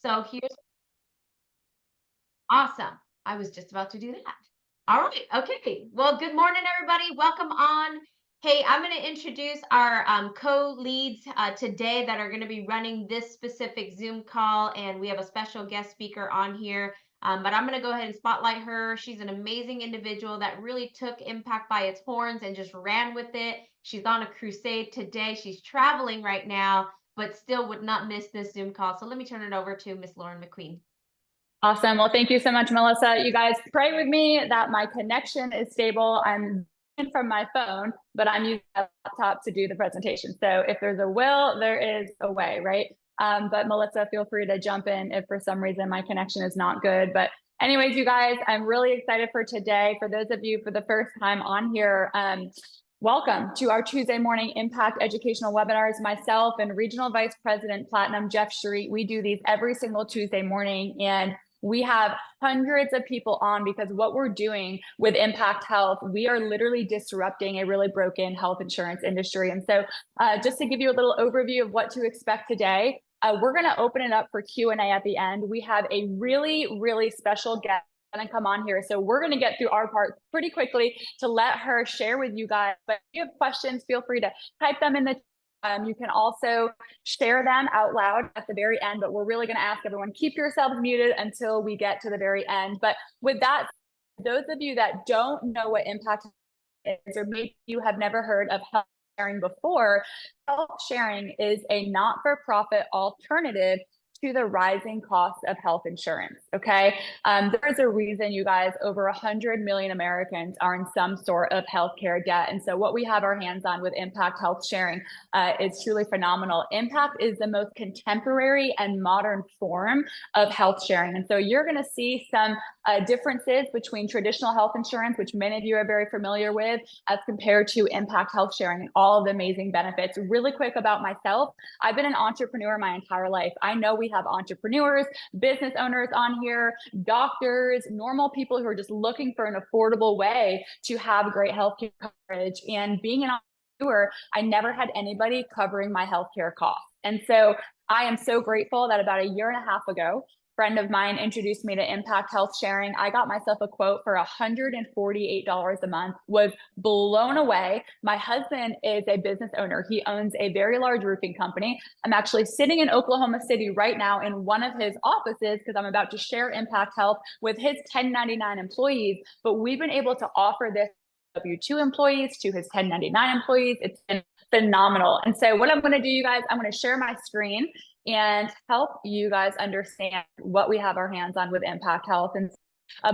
So here's awesome. I was just about to do that. All right. Okay. Well, good morning, everybody. Welcome on. Hey, I'm going to introduce our co-leads today that are going to be running this specific Zoom call, and we have a special guest speaker on here. But I'm going to go ahead and spotlight her. She's an amazing individual that really took Impact by its horns and just ran with it. She's on a crusade today. She's traveling right now, but still would not miss this Zoom call. So let me turn it over to Miss Lauren McQueen. Awesome. Well, thank you so much, Melissa. You guys pray with me that my connection is stable. I'm in from my phone, but I'm using my laptop to do the presentation. So if there's a will, there is a way, right? But Melissa, feel free to jump in if for some reason my connection is not good. But anyways, you guys, I'm really excited for today. For those of you for the first time on here, welcome to our Tuesday morning Impact Educational Webinars. Myself and Regional Vice President Platinum Jeff Street, we do these every single Tuesday morning, and we have hundreds of people on because what we're doing with Impact Health, we are literally disrupting a really broken health insurance industry. And so just to give you a little overview of what to expect today, we're going to open it up for Q&A at the end. We have a really, really special guest going to come on here. So we're going to get through our part pretty quickly to let her share with you guys. But if you have questions, feel free to type them in the you can also share them out loud at the very end, but we're really going to ask everyone, keep yourselves muted until we get to the very end. But with that, those of you that don't know what Impact is, or maybe you have never heard of health sharing before, health sharing is a not-for-profit alternative to the rising cost of health insurance, okay? There's a reason, you guys, over 100 million Americans are in some sort of healthcare debt. And so what we have our hands on with Impact Health Sharing is truly phenomenal. Impact is the most contemporary and modern form of health sharing. And so you're gonna see some differences between traditional health insurance, which many of you are very familiar with, as compared to Impact Health Sharing and all of the amazing benefits. Really quick about myself, I've been an entrepreneur my entire life. I know we have entrepreneurs, business owners on here, doctors, normal people who are just looking for an affordable way to have great healthcare coverage. And being an entrepreneur, I never had anybody covering my healthcare costs. And so I am so grateful that about a year and a half ago, friend of mine introduced me to Impact Health Sharing. I got myself a quote for $148 a month, was blown away. My husband is a business owner. He owns a very large roofing company. I'm actually sitting in Oklahoma City right now in one of his offices because I'm about to share Impact Health with his 1099 employees. But we've been able to offer this W-2 employees to his 1099 employees. It's been phenomenal. And so what I'm going to do, you guys, I'm going to share my screen and help you guys understand what we have our hands on with Impact Health. And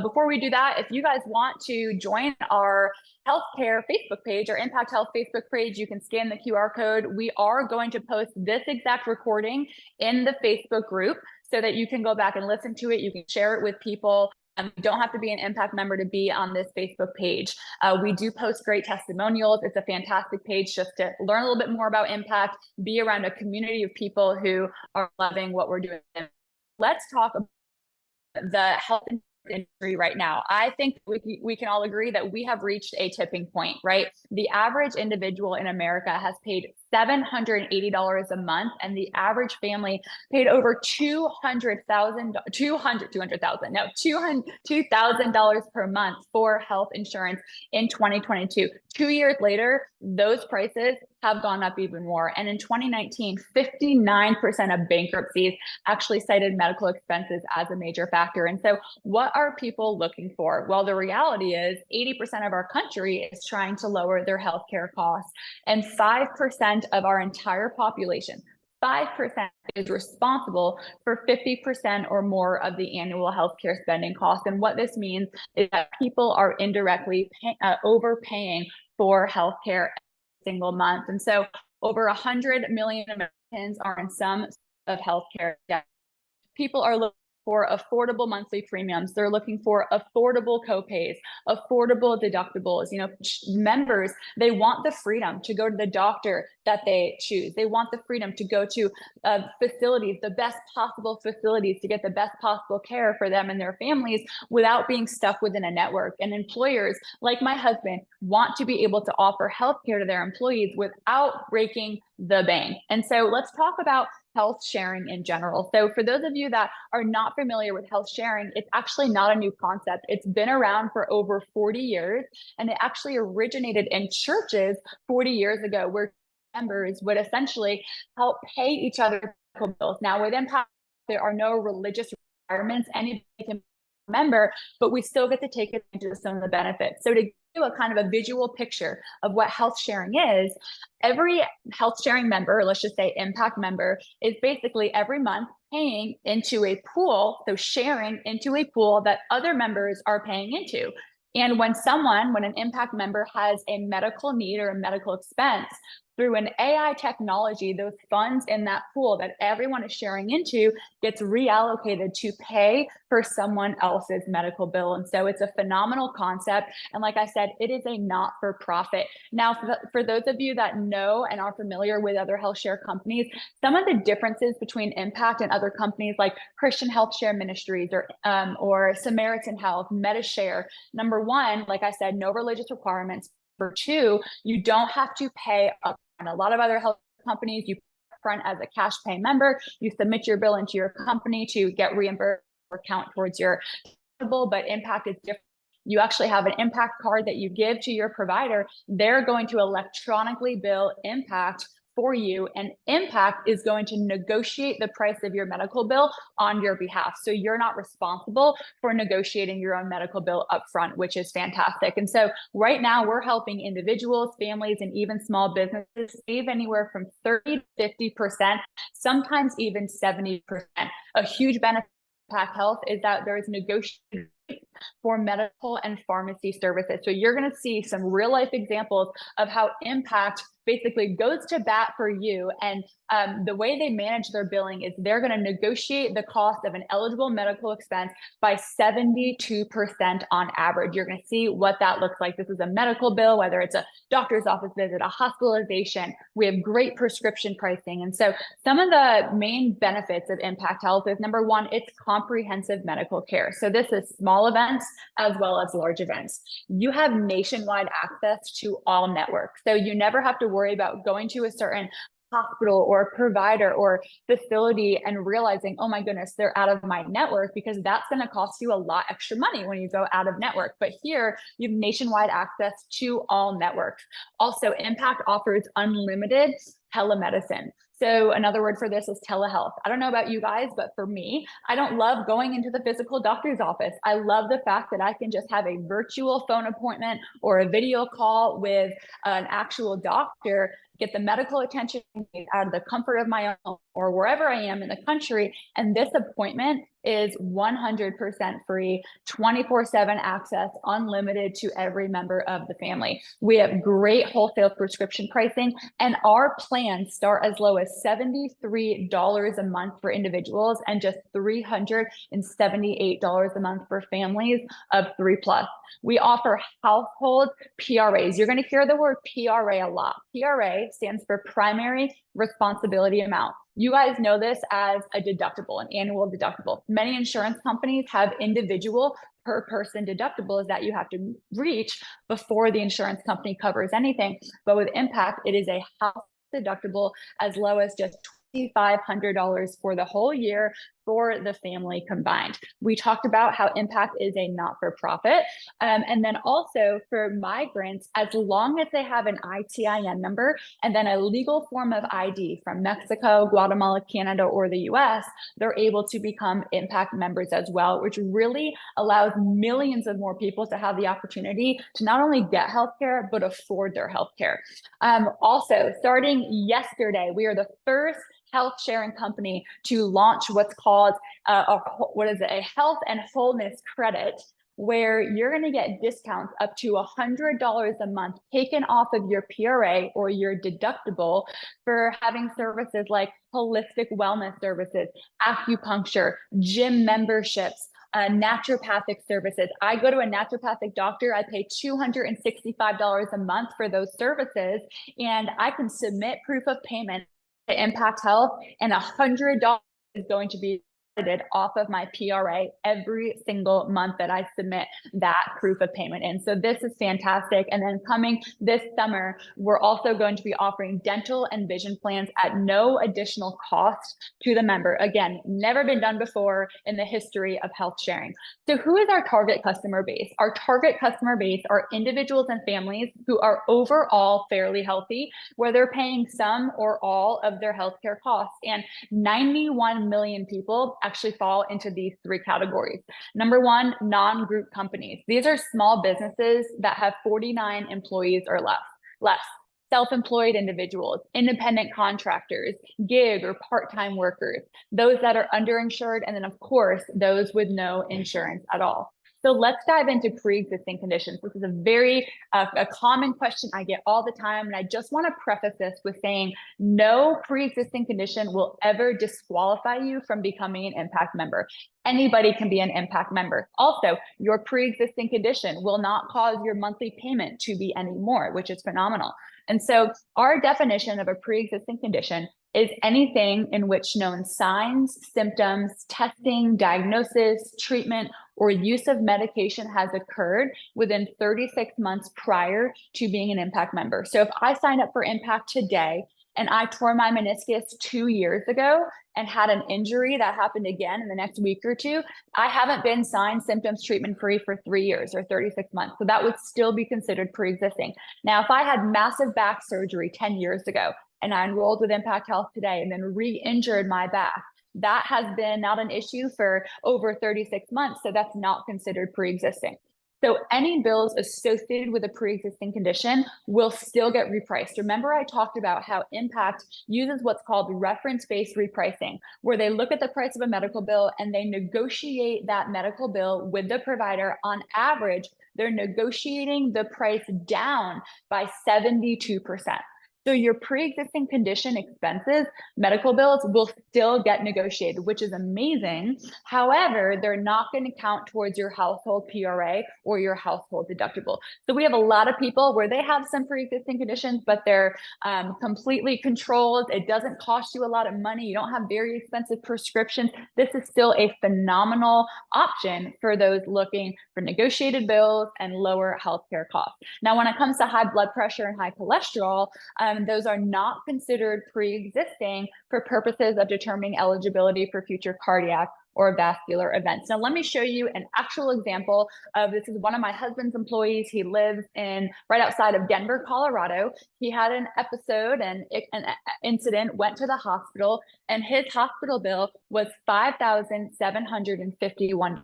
before we do that, if you guys want to join our healthcare Facebook page or Impact Health Facebook page, you can scan the QR code. We are going to post this exact recording in the Facebook group so that you can go back and listen to it. You can share it with people. You don't have to be an Impact member to be on this Facebook page. We do post great testimonials. It's a fantastic page just to learn a little bit more about Impact, be around a community of people who are loving what we're doing. Let's talk about the health industry right now. I think we can all agree that we have reached a tipping point, right? The average individual in America has paid $780 a month, and the average family paid over $2,000 per month for health insurance in 2022. 2 years later, those prices have gone up even more. And in 2019, 59% of bankruptcies actually cited medical expenses as a major factor. And so what are people looking for? Well, the reality is 80% of our country is trying to lower their healthcare costs, and 5% of our entire population, 5% is responsible for 50% or more of the annual healthcare spending costs. And what this means is that people are indirectly overpaying for healthcare every single month. And so over 100 million Americans are in some of healthcare debt. People are looking for affordable monthly premiums. They're looking for affordable copays, affordable deductibles. You know, members, they want the freedom to go to the doctor that they choose. They want the freedom to go to facilities, the best possible facilities, to get the best possible care for them and their families without being stuck within a network. And employers, like my husband, want to be able to offer healthcare to their employees without breaking the bank. And so let's talk about health sharing in general. So for those of you that are not familiar with health sharing, it's actually not a new concept. It's been around for over 40 years, and it actually originated in churches 40 years ago, where members would essentially help pay each other medical bills. Now with Impact, there are no religious requirements. Anybody can be a member, but we still get to take advantage of some of the benefits. So to give you a kind of a visual picture of what health sharing is, every health sharing member, let's just say Impact member, is basically every month paying into a pool, so sharing into a pool that other members are paying into. And when an Impact member has a medical need or a medical expense, through an AI technology, those funds in that pool that everyone is sharing into gets reallocated to pay for someone else's medical bill. And so it's a phenomenal concept. And like I said, it is a not-for-profit. Now, for those of you that know and are familiar with other health share companies, some of the differences between Impact and other companies like Christian Health Share Ministries or Samaritan Health, MediShare. Number one, like I said, no religious requirements. Number two, you don't have to pay up. And a lot of other health companies, you front as a cash pay member, you submit your bill into your company to get reimbursed or count towards your bill, but Impact is different. You actually have an Impact card that you give to your provider. They're going to electronically bill Impact for you, and Impact is going to negotiate the price of your medical bill on your behalf. So you're not responsible for negotiating your own medical bill upfront, which is fantastic. And so right now we're helping individuals, families, and even small businesses save anywhere from 30 to 50%, sometimes even 70%. A huge benefit of Impact Health is that there is negotiation for medical and pharmacy services. So you're going to see some real life examples of how Impact basically goes to bat for you. And the way they manage their billing is they're going to negotiate the cost of an eligible medical expense by 72% on average. You're going to see what that looks like. This is a medical bill, whether it's a doctor's office visit, a hospitalization. We have great prescription pricing. And so some of the main benefits of Impact Health is, number one, it's comprehensive medical care. So this is small events as well as large events. You have nationwide access to all networks. So you never have to worry about going to a certain hospital or provider or facility and realizing, oh my goodness, they're out of my network, because that's going to cost you a lot extra money when you go out of network. But here you have nationwide access to all networks. Also, Impact offers unlimited telemedicine. So another word for this is telehealth. I don't know about you guys, but for me, I don't love going into the physical doctor's office. I love the fact that I can just have a virtual phone appointment or a video call with an actual doctor, get the medical attention out of the comfort of my own or wherever I am in the country. And this appointment is 100% free, 24/7 access, unlimited to every member of the family. We have great wholesale prescription pricing, and our plans start as low as $73 a month for individuals and just $378 a month for families of 3+. We offer household PRAs. You're going to hear the word PRA a lot. PRA stands for primary responsibility amount. You guys know this as a deductible, an annual deductible. Many insurance companies have individual per person deductibles that you have to reach before the insurance company covers anything. But with Impact, it is a house deductible as low as just $2,500 for the whole year for the family combined. We talked about how Impact is a not-for-profit. And then also for migrants, as long as they have an ITIN number and then a legal form of ID from Mexico, Guatemala, Canada, or the US, they're able to become Impact members as well, which really allows millions of more people to have the opportunity to not only get healthcare, but afford their healthcare. Also, starting yesterday, we are the first health sharing company to launch what's called a health and wholeness credit, where you're going to get discounts up to $100 a month taken off of your PRA or your deductible for having services like holistic wellness services, acupuncture, gym memberships, naturopathic services. I go to a naturopathic doctor, I pay $265 a month for those services, and I can submit proof of payment to Impact Health, and $100 is going to be off of my PRA every single month that I submit that proof of payment in. So this is fantastic. And then coming this summer, we're also going to be offering dental and vision plans at no additional cost to the member. Again, never been done before in the history of health sharing. So who is our target customer base? Our target customer base are individuals and families who are overall fairly healthy, where they're paying some or all of their healthcare costs. And 91 million people actually fall into these three categories. Number one, non-group companies. These are small businesses that have 49 employees or less. Self-employed individuals, independent contractors, gig or part-time workers, those that are underinsured, and then of course, those with no insurance at all. So let's dive into pre-existing conditions. This is a very a common question I get all the time. And I just want to preface this with saying no pre-existing condition will ever disqualify you from becoming an Impact member. Anybody can be an Impact member. Also, your pre-existing condition will not cause your monthly payment to be any more, which is phenomenal. And so our definition of a pre-existing condition is anything in which known signs, symptoms, testing, diagnosis, treatment, or use of medication has occurred within 36 months prior to being an Impact member. So if I signed up for Impact today and I tore my meniscus 2 years ago and had an injury that happened again in the next week or two, I haven't been signs, symptoms, treatment free for 3 years or 36 months. So that would still be considered pre-existing. Now, if I had massive back surgery 10 years ago and I enrolled with Impact Health today and then re-injured my back, that has been not an issue for over 36 months. So that's not considered pre-existing. So any bills associated with a pre-existing condition will still get repriced. Remember, I talked about how Impact uses what's called reference-based repricing, where they look at the price of a medical bill and they negotiate that medical bill with the provider. On average, they're negotiating the price down by 72%. So your pre-existing condition expenses, medical bills, will still get negotiated, which is amazing. However, they're not going to count towards your household PRA or your household deductible. So we have a lot of people where they have some pre-existing conditions, but they're completely controlled. It doesn't cost you a lot of money. You don't have very expensive prescriptions. This is still a phenomenal option for those looking for negotiated bills and lower healthcare costs. Now, when it comes to high blood pressure and high cholesterol, those are not considered pre-existing for purposes of determining eligibility for future cardiac or vascular events. Now, let me show you an actual example of this. Is one of my husband's employees. He lives in right outside of Denver, Colorado. He had an episode and an incident, went to the hospital, and his hospital bill was $5,751.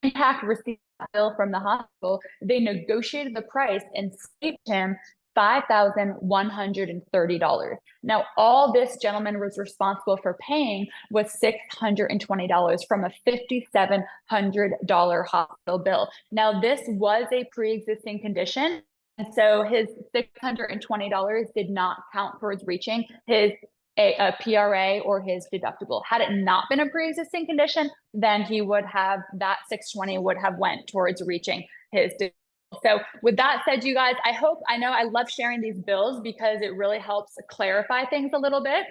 Impact received that bill from the hospital. They negotiated the price and saved him $5,130. Now, all this gentleman was responsible for paying was $620 from a $5,700 hospital bill. Now, this was a pre-existing condition, and so his $620 did not count towards reaching his a PRA or his deductible. Had it not been a pre-existing condition, then he would have, that $620 would have went towards reaching his deductible. So with that said, you guys, I know I love sharing these bills because it really helps clarify things a little bit.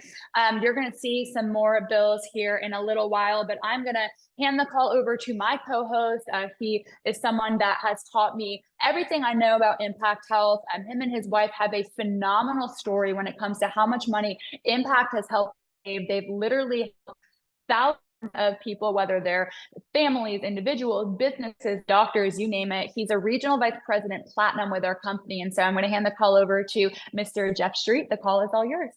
You're going to see some more bills here in a little while, but I'm going to hand the call over to my co-host. He is someone that has taught me everything I know about Impact Health. Him and his wife have a phenomenal story when it comes to how much money Impact has helped save. They've literally helped thousands of people, whether they're families, individuals, businesses, doctors, you name it. He's a regional vice president platinum with our company. And so I'm going to hand the call over to Mr. Jeff Street. The call is all yours.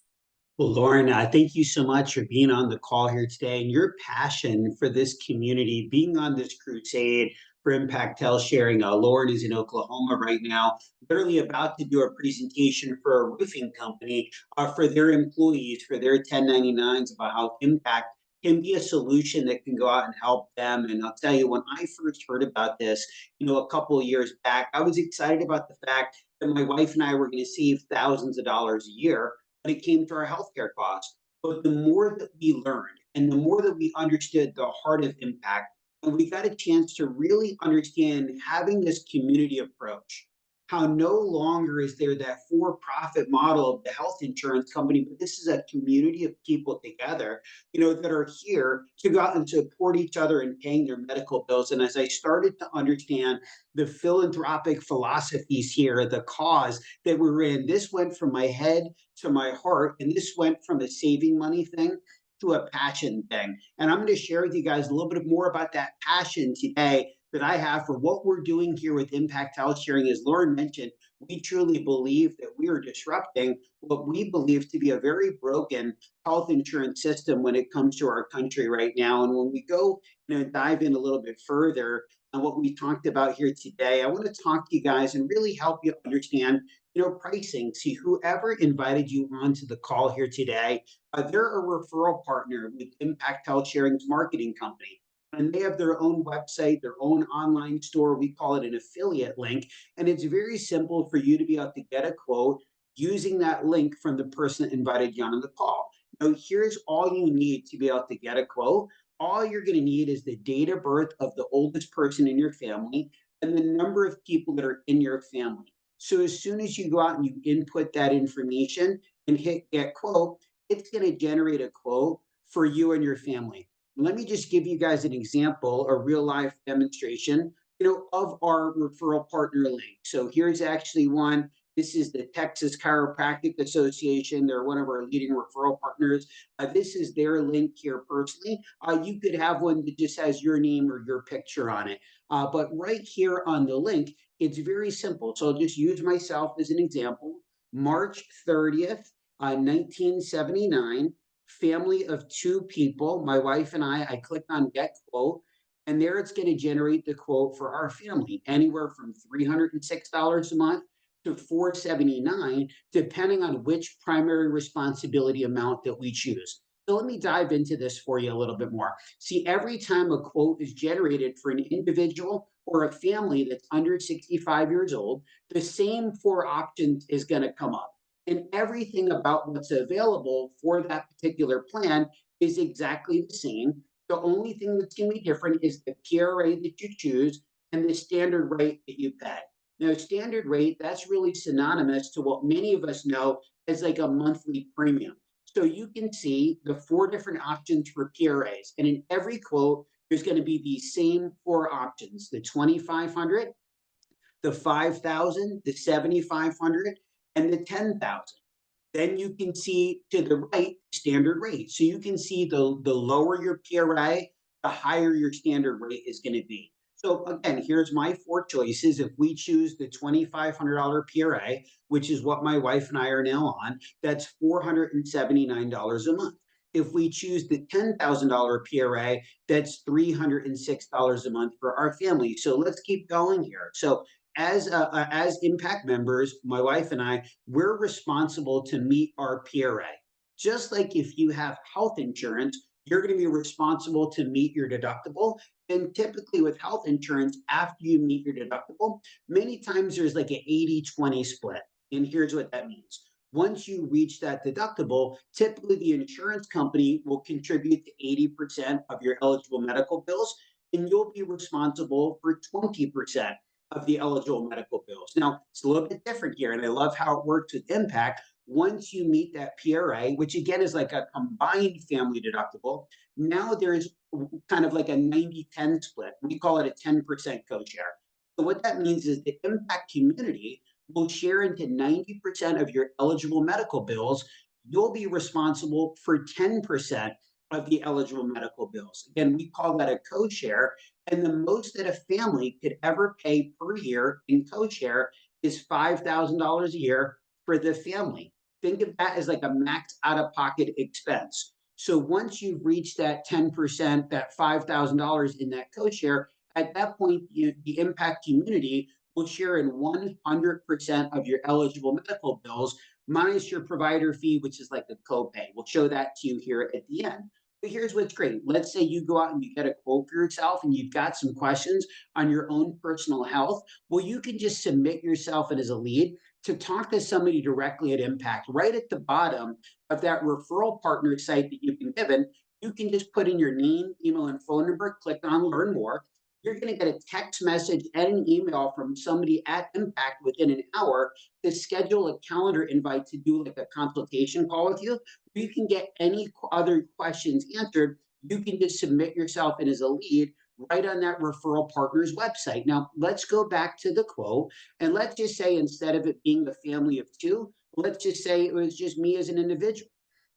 Well, Lauren, thank you so much for being on the call here today and your passion for this community, being on this crusade for Impact Health Sharing. Lauren is in Oklahoma right now, literally about to do a presentation for a roofing company for their employees, for their 1099s, about how Impact can be a solution that can go out and help them. And I'll tell you, when I first heard about this, a couple of years back, I was excited about the fact that my wife and I were going to save thousands of dollars a year when it came to our healthcare costs. But the more that we learned and the more that we understood the heart of Impact, and we got a chance to really understand having this community approach, how no longer is there that for-profit model of the health insurance company, but this is a community of people together, that are here to go out and support each other in paying their medical bills. And as I started to understand the philanthropic philosophies here, the cause that we're in, this went from my head to my heart, and this went from a saving money thing to a passion thing. And I'm going to share with you guys a little bit more about that passion today that I have for what we're doing here with Impact Health Sharing. As Lauren mentioned, we truly believe that we are disrupting what we believe to be a very broken health insurance system when it comes to our country right now. And when we go dive in a little bit further on what we talked about here today, I want to talk to you guys and really help you understand pricing. See, whoever invited you onto the call here today, they're a referral partner with Impact Health Sharing's marketing company. And they have their own website, their own online store. We call it an affiliate link. And it's very simple for you to be able to get a quote using that link from the person that invited you on the call. Now, here's all you need to be able to get a quote. All you're going to need is the date of birth of the oldest person in your family and the number of people that are in your family. So as soon as you go out and you input that information and hit get quote, it's going to generate a quote for you and your family. Let me just give you guys an example, a real life demonstration, of our referral partner link. So here's actually one. This is the Texas Chiropractic Association. They're one of our leading referral partners. This is their link here personally. You could have one that just has your name or your picture on it. But right here on the link, it's very simple. So I'll just use myself as an example. March 30th, 1979. Family of 2 people, my wife and I clicked on get quote, and there it's going to generate the quote for our family, anywhere from $306 a month to $479, depending on which primary responsibility amount that we choose. So let me dive into this for you a little bit more. See, every time a quote is generated for an individual or a family that's under 65 years old, the same 4 options is going to come up. And everything about what's available for that particular plan is exactly the same. The only thing that's going to be different is the PRA that you choose and the standard rate that you pay. Now, standard rate, that's really synonymous to what many of us know as like a monthly premium. So you can see the 4 different options for PRAs. And in every quote, there's going to be the same 4 options, the 2,500, the 5,000, the 7,500, and the 10,000. Then you can see to the right standard rate. So you can see the lower your PRA, the higher your standard rate is going to be. So again, here's my 4 choices. If we choose the $2,500 PRA, which is what my wife and I are now on, that's $479 a month. If we choose the $10,000 PRA, that's $306 a month for our family. So let's keep going here. So as Impact members, my wife and I, we're responsible to meet our PRA. Just like if you have health insurance, you're going to be responsible to meet your deductible. And typically with health insurance, after you meet your deductible, many times there's like an 80-20 split. And here's what that means. Once you reach that deductible, typically the insurance company will contribute to 80% of your eligible medical bills, and you'll be responsible for 20% of the eligible medical bills. Now, it's a little bit different here, and I love how it works with Impact. Once you meet that PRA, which again is like a combined family deductible, now there's kind of like a 90-10 split. We call it a 10% co-share. So what that means is the Impact community will share into 90% of your eligible medical bills. You'll be responsible for 10% of the eligible medical bills. Again, we call that a co-share. And the most that a family could ever pay per year in co-share is $5,000 a year for the family. Think of that as like a max out-of-pocket expense. So once you've reached that 10%, that $5,000 in that co-share, at that point, the Impact community will share in 100% of your eligible medical bills, minus your provider fee, which is like a copay. We'll show that to you here at the end. But here's what's great. Let's say you go out and you get a quote for yourself and you've got some questions on your own personal health. Well, you can just submit yourself as a lead to talk to somebody directly at Impact. Right at the bottom of that referral partner site that you've been given, you can just put in your name, email, and phone number, click on Learn More. you're going to get a text message and an email from somebody at Impact within an hour to schedule a calendar invite to do like a consultation call with you. You can get any other questions answered. You can just submit yourself in as a lead right on that referral partner's website. Now, let's go back to the quote, and let's just say instead of it being a family of two, let's just say it was just me as an individual.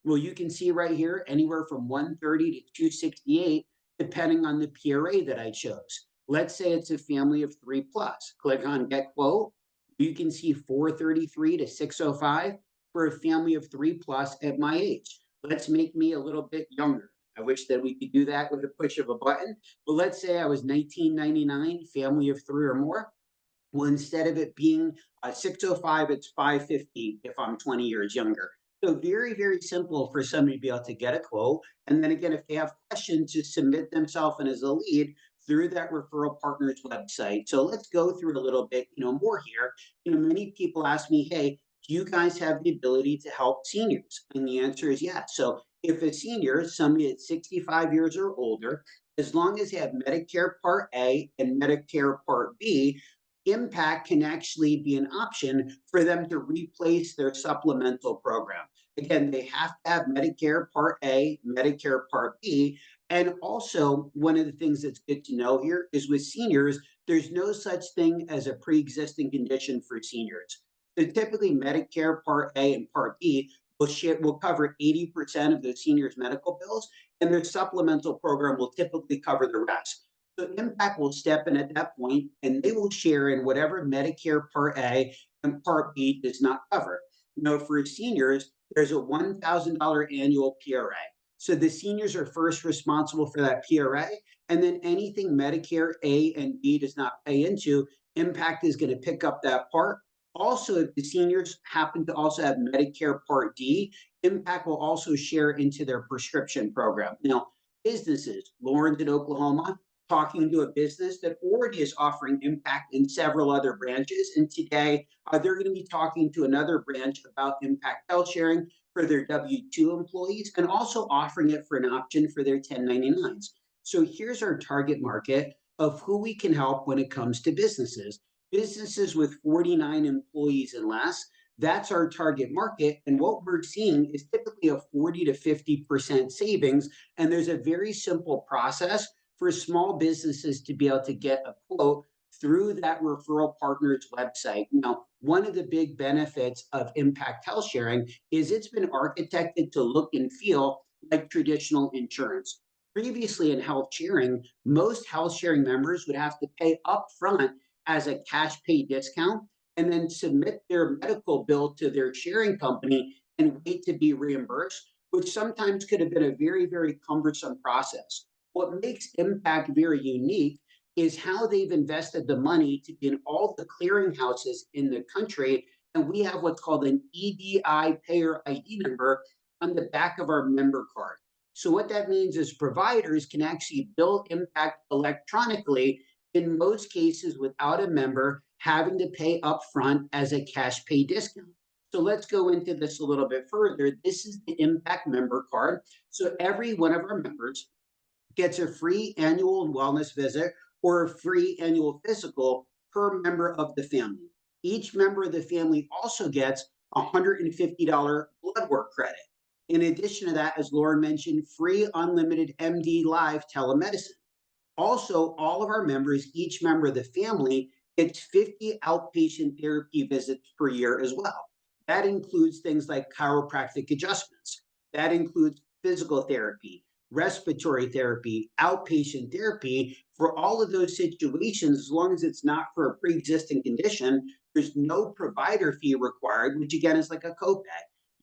Well, you can see right here anywhere from 130 to 268, depending on the PRA that I chose. Let's say it's a family of 3 plus. Click on Get Quote. You can see 433 to 605 for a family of 3 plus at my age. Let's make me a little bit younger. I wish that we could do that with a push of a button. But let's say I was 1999, family of 3 or more. Well, instead of it being 605, it's 550 if I'm 20 years younger. So very, very simple for somebody to be able to get a quote. And then again, if they have questions, just submit themselves in as a lead through that referral partner's website. So let's go through a little bit, more here. Many people ask me, hey, do you guys have the ability to help seniors? And the answer is yes. So if a senior, somebody at 65 years or older, as long as they have Medicare Part A and Medicare Part B, Impact can actually be an option for them to replace their supplemental program. Again, they have to have Medicare Part A, Medicare Part B. And also, one of the things that's good to know here is with seniors, there's no such thing as a pre-existing condition for seniors. So typically, Medicare Part A and Part B will cover 80% of the seniors' medical bills, and their supplemental program will typically cover the rest. So Impact will step in at that point and they will share in whatever Medicare Part A and Part B does not cover. For seniors, there's a $1,000 annual PRA. So the seniors are first responsible for that PRA, and then anything Medicare A and B does not pay into, Impact is going to pick up that part. Also, if the seniors happen to also have Medicare Part D, Impact will also share into their prescription program. Now, businesses, Lawrence in Oklahoma, talking to a business that already is offering Impact in several other branches. And today, they're going to be talking to another branch about Impact Health Sharing for their W-2 employees and also offering it for an option for their 1099s. So here's our target market of who we can help when it comes to businesses. Businesses with 49 employees and less, that's our target market. And what we're seeing is typically a 40 to 50% savings. And there's a very simple process for small businesses to be able to get a quote through that referral partner's website. Now, one of the big benefits of Impact Health Sharing is it's been architected to look and feel like traditional insurance. Previously in health sharing, most health sharing members would have to pay upfront as a cash pay discount and then submit their medical bill to their sharing company and wait to be reimbursed, which sometimes could have been a very, very cumbersome process. What makes Impact very unique is how they've invested the money to be in all the clearinghouses in the country. And we have what's called an EDI payer ID number on the back of our member card. So what that means is providers can actually bill Impact electronically in most cases without a member having to pay upfront as a cash pay discount. So let's go into this a little bit further. This is the Impact member card. So every one of our members gets a free annual wellness visit or a free annual physical per member of the family. Each member of the family also gets $150 blood work credit. In addition to that, as Lauren mentioned, free unlimited MD Live telemedicine. Also, all of our members, each member of the family, gets 50 outpatient therapy visits per year as well. That includes things like chiropractic adjustments. That includes physical therapy, respiratory therapy, outpatient therapy. For all of those situations, as long as it's not for a pre-existing condition, there's no provider fee required, which again is like a copay.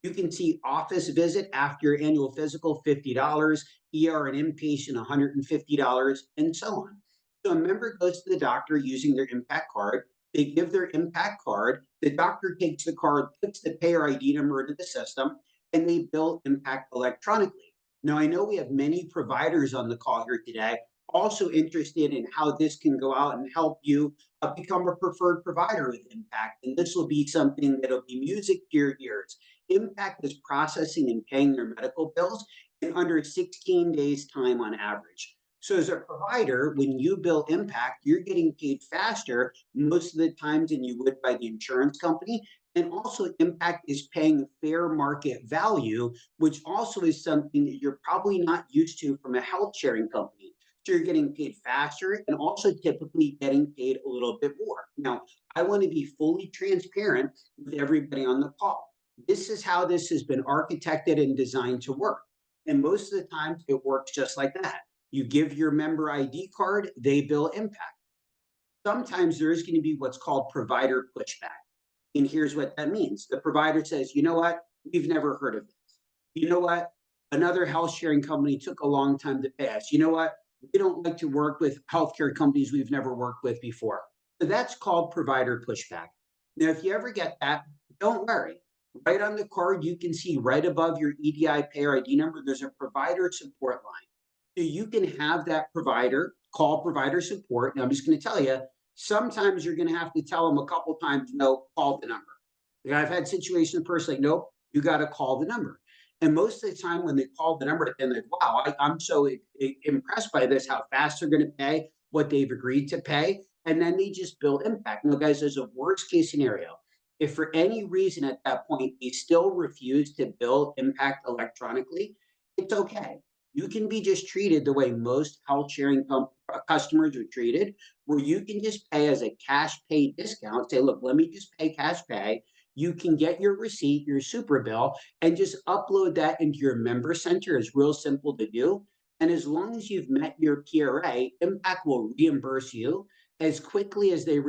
You can see office visit after your annual physical, $50, ER and inpatient, $150, and so on. So a member goes to the doctor using their Impact card. They give their Impact card. The doctor takes the card, puts the payer ID number into the system, and they bill Impact electronically. Now, I know we have many providers on the call here today, also interested in how this can go out and help you become a preferred provider with Impact. And this will be something that'll be music to your ears. Impact is processing and paying their medical bills in under 16 days' time on average. So as a provider, when you bill Impact, you're getting paid faster most of the times than you would by the insurance company. And also Impact is paying fair market value, which also is something that you're probably not used to from a health sharing company. So you're getting paid faster and also typically getting paid a little bit more. Now, I want to be fully transparent with everybody on the call. This is how this has been architected and designed to work. And most of the time, it works just like that. You give your member ID card, they bill Impact. Sometimes there is going to be what's called provider pushback. And here's what that means. The provider says, you know what? We've never heard of this. You know what? Another health sharing company took a long time to pay us. You know what? We don't like to work with healthcare companies we've never worked with before. So that's called provider pushback. Now, if you ever get that, don't worry. Right on the card, you can see right above your EDI payer ID number, there's a provider support line. So you can have that provider call provider support. Now, I'm just going to tell you, sometimes you're going to have to tell them a couple times, no, call the number. Like I've had situations, the person like, nope, you got to call the number. And most of the time when they call the number, and like, wow, I'm so impressed by this, how fast they're going to pay, what they've agreed to pay. And then they just bill Impact. Now, guys, there's a worst case scenario. If for any reason at that point, they still refuse to bill Impact electronically, it's okay. You can be just treated the way most health sharing customers are treated, where you can just pay as a cash pay discount. Say, look, let me just pay cash pay. You can get your receipt, your super bill, and just upload that into your member center. It's real simple to do. And as long as you've met your PRA, Impact will reimburse you as quickly as they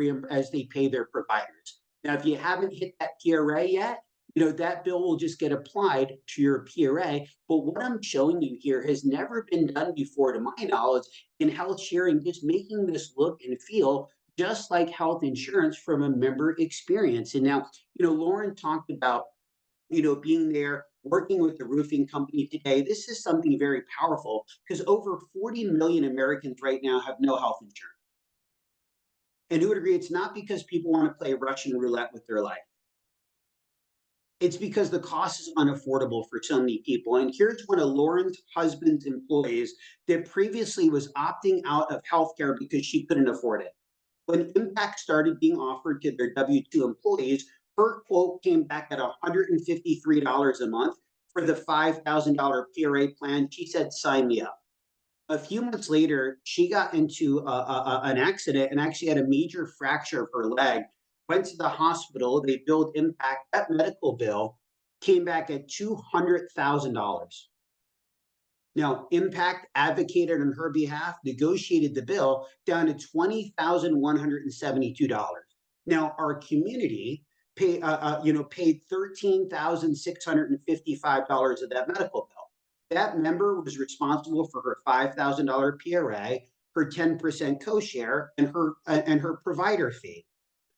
pay their providers. Now, if you haven't hit that PRA yet, that bill will just get applied to your PRA. But what I'm showing you here has never been done before, to my knowledge, in health sharing, just making this look and feel just like health insurance from a member experience. And now, Lauren talked about, being there, working with the roofing company today. This is something very powerful because over 40 million Americans right now have no health insurance. And who would agree it's not because people want to play Russian roulette with their life. It's because the cost is unaffordable for so many people. And here's one of Lauren's husband's employees that previously was opting out of healthcare because she couldn't afford it. When Impact started being offered to their W-2 employees, her quote came back at $153 a month for the $5,000 PRA plan. She said, sign me up. A few months later, she got into an accident and actually had a major fracture of her leg. Went to the hospital, they billed Impact. That medical bill came back at $200,000. Now, Impact advocated on her behalf, negotiated the bill down to $20,172. Now, our community paid $13,655 of that medical bill. That member was responsible for her $5,000 PRA, her 10% co-share, and her provider fee.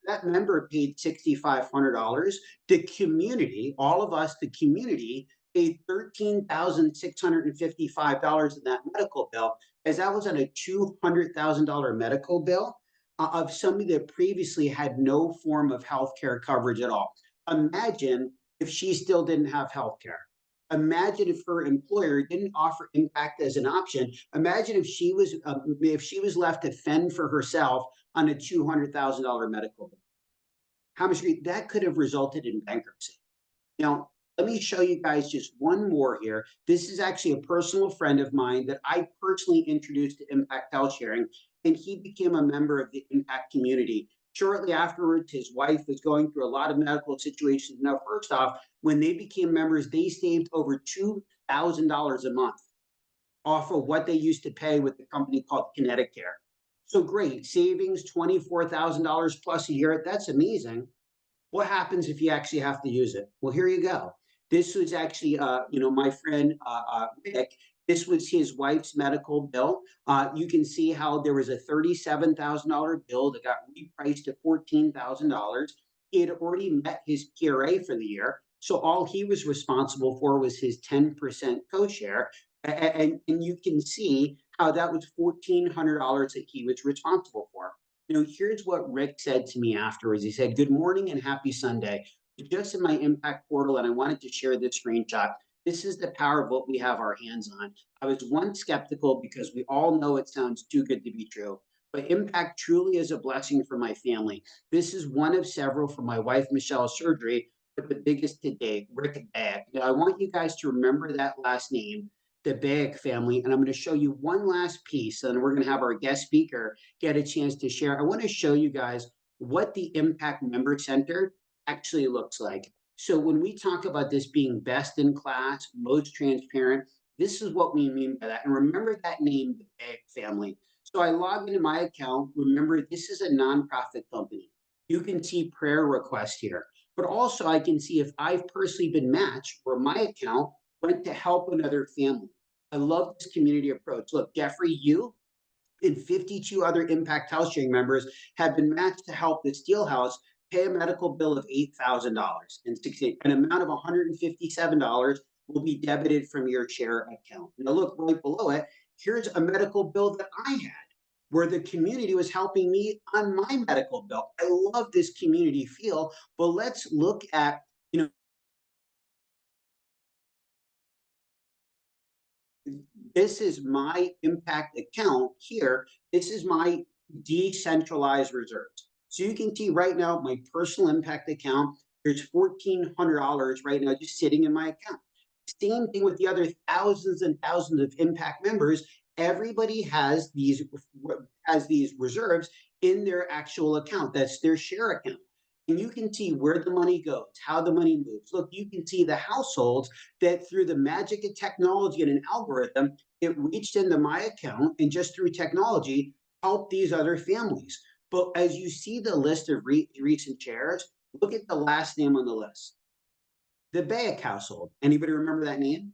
That member paid $6,500. The community, all of us, the community, paid $13,655 in that medical bill, as that was on a $200,000 medical bill of somebody that previously had no form of healthcare coverage at all. Imagine if she still didn't have healthcare. Imagine if her employer didn't offer Impact as an option. Imagine if she was left to fend for herself on a $200,000 medical bill. How much that could have resulted in bankruptcy. Now, let me show you guys just one more here. This is actually a personal friend of mine that I personally introduced to Impact Health Sharing, and he became a member of the Impact community. Shortly afterwards, his wife was going through a lot of medical situations. Now, first off, when they became members, they saved over $2,000 a month off of what they used to pay with the company called Kinetic Care. So great, savings, $24,000 plus a year. That's amazing. What happens if you actually have to use it? Well, here you go. This was actually, my friend Rick. This was his wife's medical bill. You can see how there was a $37,000 bill that got repriced to $14,000. He had already met his PRA for the year, so all he was responsible for was his 10% co-share. And you can see how that was $1,400 that he was responsible for. Here's what Rick said to me afterwards. He said, good morning and happy Sunday. Just in my Impact portal, and I wanted to share this screenshot. This is the power of what we have our hands on. I was once skeptical because we all know it sounds too good to be true, but impact truly is a blessing for my family. This is one of several for my wife, Michelle's surgery, but the biggest to date, Rick Beck. Now, I want you guys to remember that last name, the Beck family, and I'm going to show you one last piece, and we're going to have our guest speaker get a chance to share. I want to show you guys what the Impact Member Center actually looks like. So when we talk about this being best in class, most transparent, this is what we mean by that. And remember that name, the Beck family. So I log into my account. Remember, this is a nonprofit company. You can see prayer requests here, but also I can see if I've personally been matched or my account went to help another family. I love this community approach. Look, Jeffrey, you and 52 other Impact Health Sharing members have been matched to help the Steelhouse pay a medical bill of $8,000 and an amount of $157 will be debited from your share account. Now look right below it, here's a medical bill that I had where the community was helping me on my medical bill. I love this community feel, but let's look at, this is my Impact account here. This is my decentralized reserves. So you can see right now, my personal Impact account, there's $1,400 right now just sitting in my account. Same thing with the other thousands and thousands of Impact members. Everybody has these reserves in their actual account. That's their share account. And you can see where the money goes, how the money moves. Look, you can see the households that through the magic of technology and an algorithm, it reached into my account and just through technology, helped these other families. But as you see the list of recent shares, look at the last name on the list. The Bayek household. Anybody remember that name?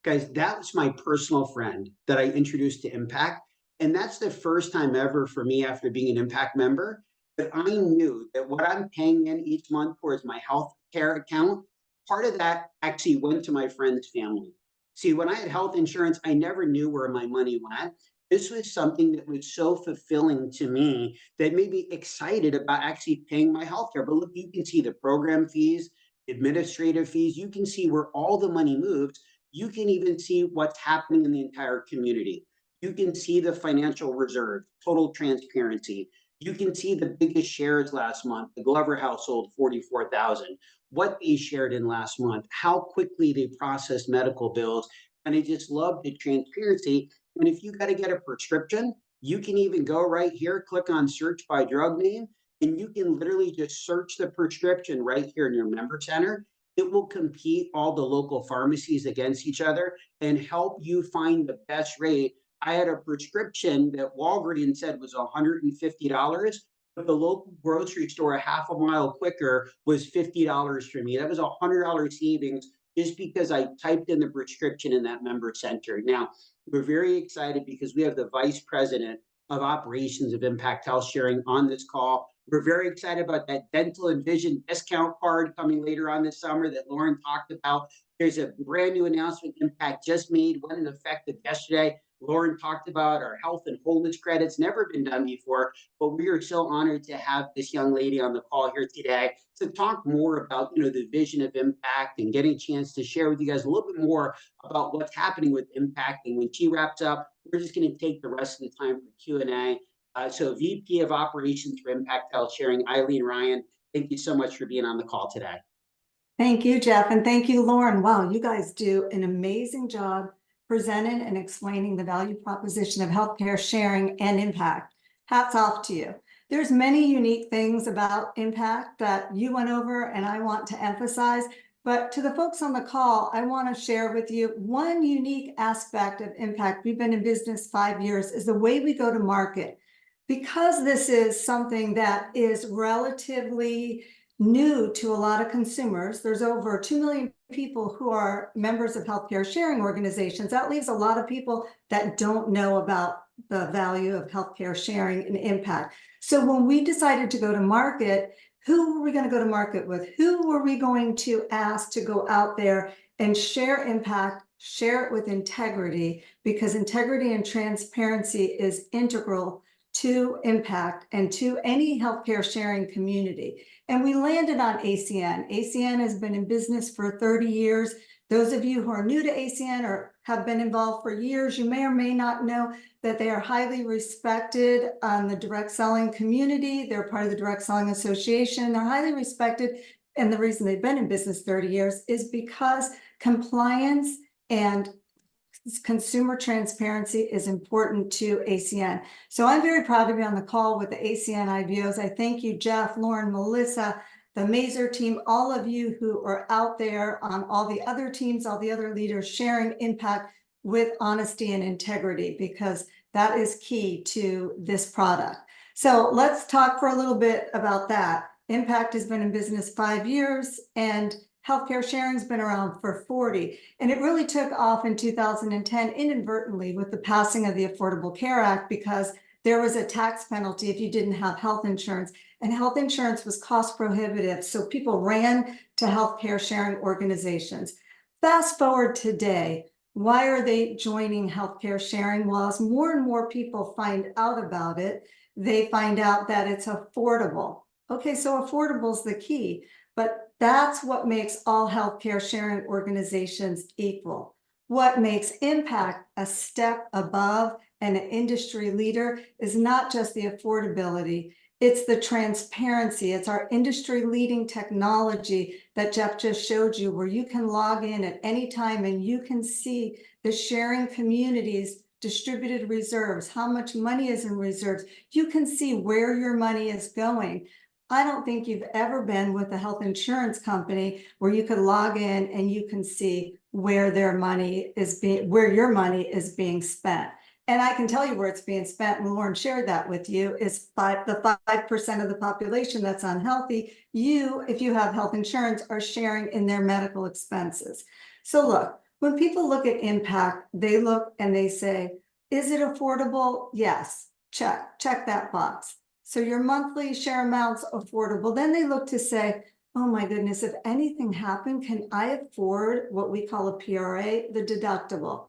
Guys, that was my personal friend that I introduced to Impact. And that's the first time ever for me after being an Impact member that I knew that what I'm paying in each month towards my health care account, part of that actually went to my friend's family. See, when I had health insurance, I never knew where my money went. This was something that was so fulfilling to me that made me excited about actually paying my health care. But look, you can see the program fees, administrative fees. You can see where all the money moves. You can even see what's happening in the entire community. You can see the financial reserve, total transparency. You can see the biggest shares last month, the Glover household, 44,000, what they shared in last month, how quickly they processed medical bills. And I just love the transparency. And if you got to get a prescription, you can even go right here, click on search by drug name, and you can literally just search the prescription right here in your member center. It will compete all the local pharmacies against each other and help you find the best rate. I had a prescription that Walgreens said was $150, but the local grocery store a half a mile quicker was $50 for me. That was $100 savings just because I typed in the prescription in that member center. Now, we're very excited because we have the vice president of operations of Impact Health Sharing on this call. We're very excited about that dental and vision discount card coming later on this summer that Lauren talked about. There's a brand new announcement Impact just made, went into effect yesterday. Lauren talked about our health and wholeness credits, never been done before, but we are so honored to have this young lady on the call here today to talk more about, the vision of Impact and getting a chance to share with you guys a little bit more about what's happening with Impact. And when she wraps up, we're just going to take the rest of the time for Q&A. So VP of Operations for Impact Health Sharing, Eileen Ryan, thank you so much for being on the call today. Thank you, Jeff, and thank you, Lauren. Wow, you guys do an amazing job presenting and explaining the value proposition of healthcare sharing and Impact. Hats off to you. There's many unique things about Impact that you went over and I want to emphasize, but to the folks on the call, I want to share with you one unique aspect of Impact. We've been in business 5 years, is the way we go to market. Because this is something that is relatively new to a lot of consumers, there's over 2 million people who are members of healthcare sharing organizations. That leaves a lot of people that don't know about the value of healthcare sharing and Impact. So when we decided to go to market, who were we going to go to market with? Who were we going to ask to go out there and share Impact, share it with integrity? Because integrity and transparency is integral to Impact and to any healthcare sharing community. And we landed on ACN. ACN has been in business for 30 years. Those of you who are new to ACN or have been involved for years, you may or may not know that they are highly respected on the direct selling community. They're part of the Direct Selling Association. They're highly respected. And the reason they've been in business 30 years is because compliance and consumer transparency is important to ACN. So I'm very proud to be on the call with the ACN IBOs. I thank you, Jeff, Lauren, Melissa, the Mazer team, all of you who are out there on all the other teams, all the other leaders sharing impact with honesty and integrity, because that is key to this product. So let's talk for a little bit about that. Impact has been in business 5 years, and healthcare sharing's been around for 40. And it really took off in 2010 inadvertently with the passing of the Affordable Care Act, because there was a tax penalty if you didn't have health insurance, and health insurance was cost prohibitive. So people ran to healthcare sharing organizations. Fast forward today, why are they joining healthcare sharing? Well, as more and more people find out about it, they find out that it's affordable. Okay, so affordable is the key, but that's what makes all healthcare sharing organizations equal. What makes Impact a step above and an industry leader is not just the affordability, it's the transparency. It's our industry leading technology that Jeff just showed you, where you can log in at any time and you can see the sharing communities, distributed reserves, how much money is in reserves. You can see where your money is going. I don't think you've ever been with a health insurance company where you could log in and you can see where their money is where your money is being spent. And I can tell you where it's being spent, and Lauren shared that with you, is the 5% of the population that's unhealthy. You, if you have health insurance, are sharing in their medical expenses. So look, when people look at impact, they look and they say, is it affordable? Yes, check that box. So your monthly share amount's affordable. Then they look to say, oh my goodness, if anything happened, can I afford what we call a PRA, the deductible?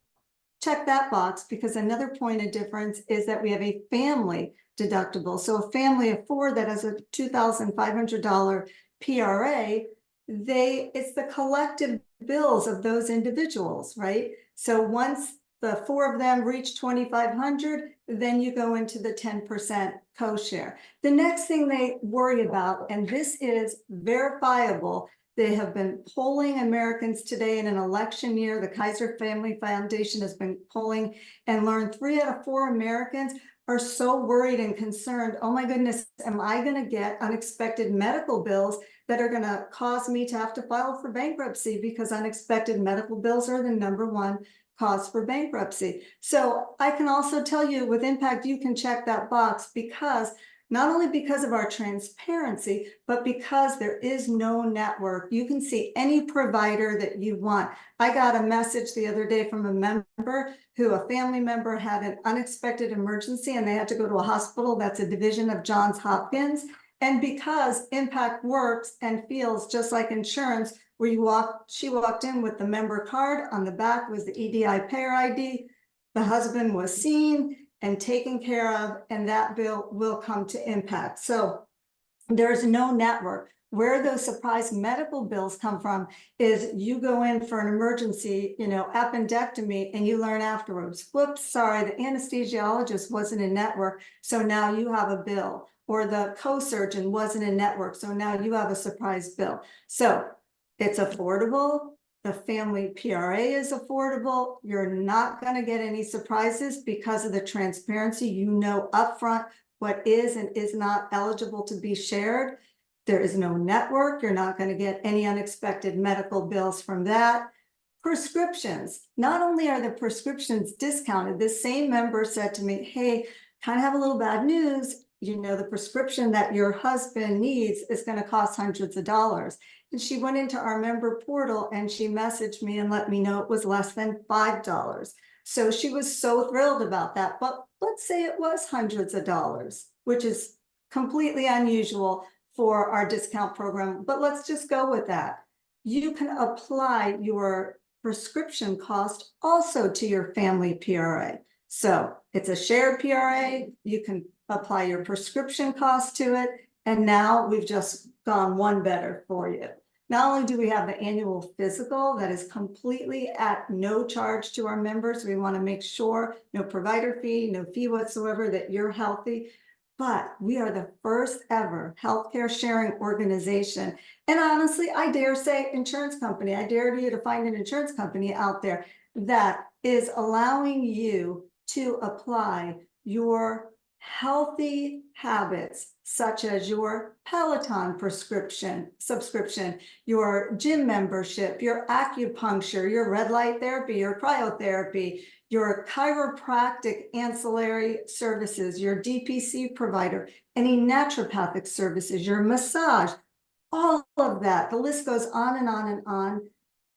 Check that box, because another point of difference is that we have a family deductible. So a family of 4 that has a $2,500 PRA, it's the collective bills of those individuals, right? So once the 4 of them reach 2,500, then you go into the 10% co-share. The next thing they worry about, and this is verifiable, they have been polling Americans today in an election year. The Kaiser Family Foundation has been polling and learned 3 out of 4 Americans are so worried and concerned. Oh my goodness, am I going to get unexpected medical bills that are going to cause me to have to file for bankruptcy? Because unexpected medical bills are the #1 cause for bankruptcy. So I can also tell you with Impact, you can check that box, because not only because of our transparency, but because there is no network. You can see any provider that you want. I got a message the other day from a member who, a family member, had an unexpected emergency and they had to go to a hospital that's a division of Johns Hopkins. And because Impact works and feels just like insurance, where she walked in with the member card, on the back was the EDI payer ID, the husband was seen and taken care of, and that bill will come to Impact. So there's no network. Where those surprise medical bills come from is you go in for an emergency, appendectomy, and you learn afterwards, whoops, sorry, the anesthesiologist wasn't in network, so now you have a bill. Or the co-surgeon wasn't in network, so now you have a surprise bill. So it's affordable. The family PRA is affordable. You're not going to get any surprises because of the transparency. You know upfront what is and is not eligible to be shared. There is no network. You're not going to get any unexpected medical bills from that. Prescriptions. Not only are the prescriptions discounted, this same member said to me, hey, kind of have a little bad news. The prescription that your husband needs is going to cost hundreds of dollars. And she went into our member portal and she messaged me and let me know it was less than $5. So she was so thrilled about that. But let's say it was hundreds of dollars, which is completely unusual for our discount program. But let's just go with that. You can apply your prescription cost also to your family PRA. So it's a shared PRA. You can apply your prescription cost to it. And now we've just gone one better for you. Not only do we have the annual physical that is completely at no charge to our members, we want to make sure no provider fee, no fee whatsoever, that you're healthy. But we are the first ever healthcare sharing organization. And honestly, I dare say insurance company. I dare you to find an insurance company out there that is allowing you to apply your healthy habits, such as your Peloton subscription, your gym membership, your acupuncture, your red light therapy, your cryotherapy, your chiropractic ancillary services, your DPC provider, any naturopathic services, your massage, all of that. The list goes on and on and on.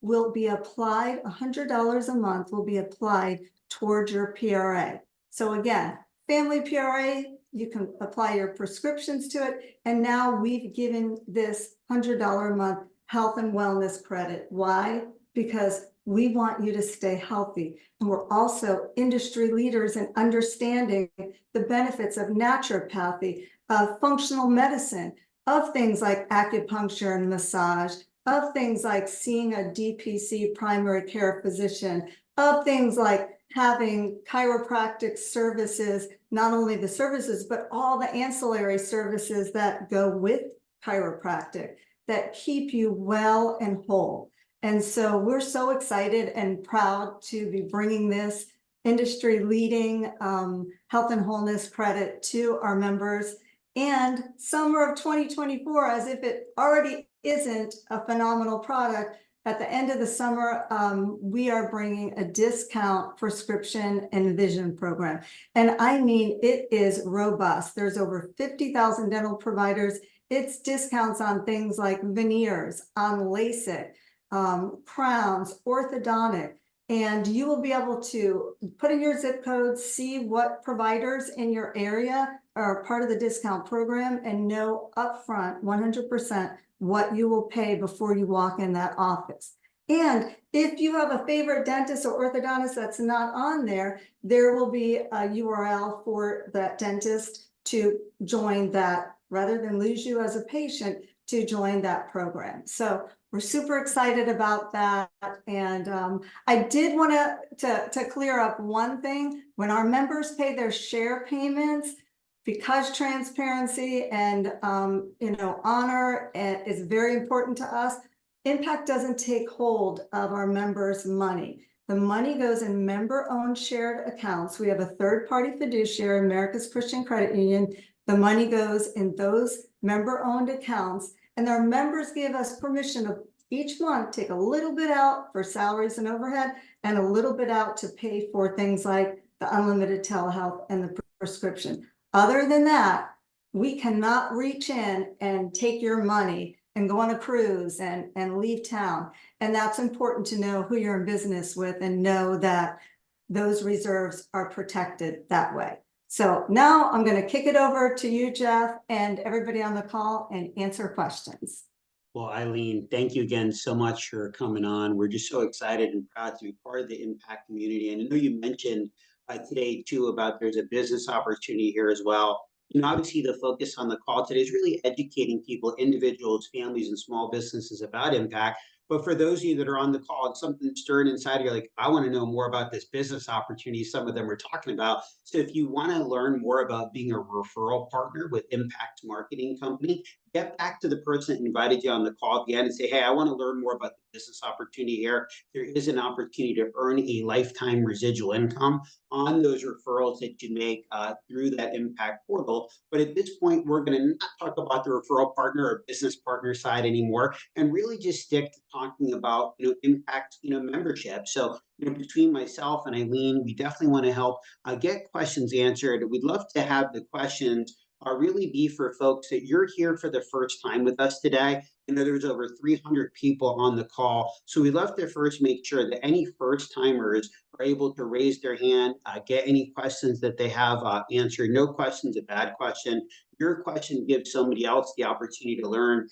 Will be applied, $100 a month will be applied towards your PRA. So again, family PRA, you can apply your prescriptions to it. And now we've given this $100 a month health and wellness credit. Why? Because we want you to stay healthy. And we're also industry leaders in understanding the benefits of naturopathy, of functional medicine, of things like acupuncture and massage, of things like seeing a DPC primary care physician, of things like having chiropractic services, not only the services, but all the ancillary services that go with chiropractic that keep you well and whole. And so we're so excited and proud to be bringing this industry leading health and wholeness credit to our members. And summer of 2024, as if it already isn't a phenomenal product, at the end of the summer, we are bringing a discount prescription and vision program. And I mean, it is robust. There's over 50,000 dental providers. It's discounts on things like veneers, on LASIK, crowns, orthodontic. And you will be able to put in your zip code, see what providers in your area are part of the discount program, and know upfront 100% what you will pay before you walk in that office. And if you have a favorite dentist or orthodontist that's not on there, there will be a URL for that dentist to join that, rather than lose you as a patient, to join that program. So we're super excited about that. And I did want to clear up one thing. When our members pay their share payments, because transparency and honor is very important to us, Impact doesn't take hold of our members' money. The money goes in member-owned shared accounts. We have a third-party fiduciary, America's Christian Credit Union. The money goes in those member-owned accounts, and our members give us permission to each month take a little bit out for salaries and overhead, and a little bit out to pay for things like the unlimited telehealth and the prescription. Other than that, we cannot reach in and take your money and go on a cruise and leave town. And that's important to know who you're in business with and know that those reserves are protected that way. So now I'm going to kick it over to you, Jeff, and everybody on the call, and answer questions. Well, Eileen, thank you again so much for coming on. We're just so excited and proud to be part of the Impact community. And I know you mentioned today too about there's a business opportunity here as well. Obviously the focus on the call today is really educating people, individuals, families, and small businesses about Impact. But for those of you that are on the call, it's something stirring inside. You're like, I want to know more about this business opportunity some of them are talking about. So if you want to learn more about being a referral partner with Impact Marketing Company, get back to the person that invited you on the call at the end and say, hey, I want to learn more about the business opportunity here. There is an opportunity to earn a lifetime residual income on those referrals that you make through that Impact portal. But at this point, we're going to not talk about the referral partner or business partner side anymore, and really just stick to talking about Impact membership. So between myself and Eileen, we definitely want to help get questions answered. We'd love to have the questions really be for folks that you're here for the first time with us today. There's over 300 people on the call. So we'd love to first make sure that any first timers are able to raise their hand, get any questions that they have answered. No question's a bad question. Your question gives somebody else the opportunity to learn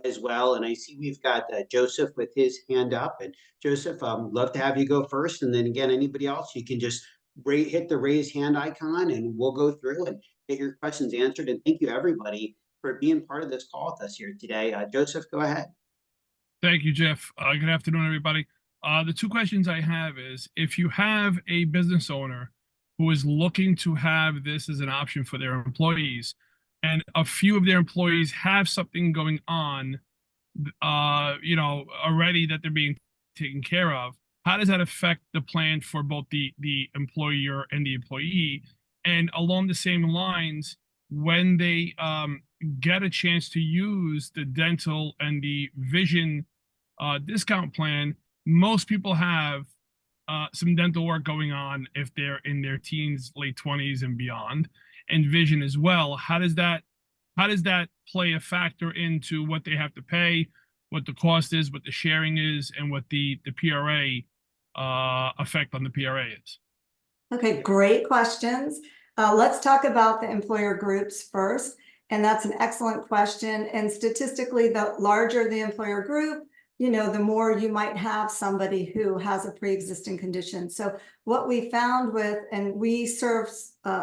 as well. And I see we've got Joseph with his hand up. And Joseph, love to have you go first. And then again, anybody else, you can just hit the raise hand icon and we'll go through and get your questions answered. And thank you everybody for being part of this call with us here today. Joseph, go ahead. Thank you, Jeff. Good afternoon, everybody. The two questions I have is, if you have a business owner who is looking to have this as an option for their employees, and a few of their employees have something going on, already that they're being taken care of, how does that affect the plan for both the employer and the employee? And along the same lines, when they get a chance to use the dental and the vision discount plan, most people have some dental work going on if they're in their teens, late 20s and beyond, and vision as well. How does that play a factor into what they have to pay, what the cost is, what the sharing is, and what the PRA effect on the PRA is? Okay, great questions. Let's talk about the employer groups first. And that's an excellent question. And statistically, the larger the employer group, the more you might have somebody who has a pre-existing condition. So what we found and we serve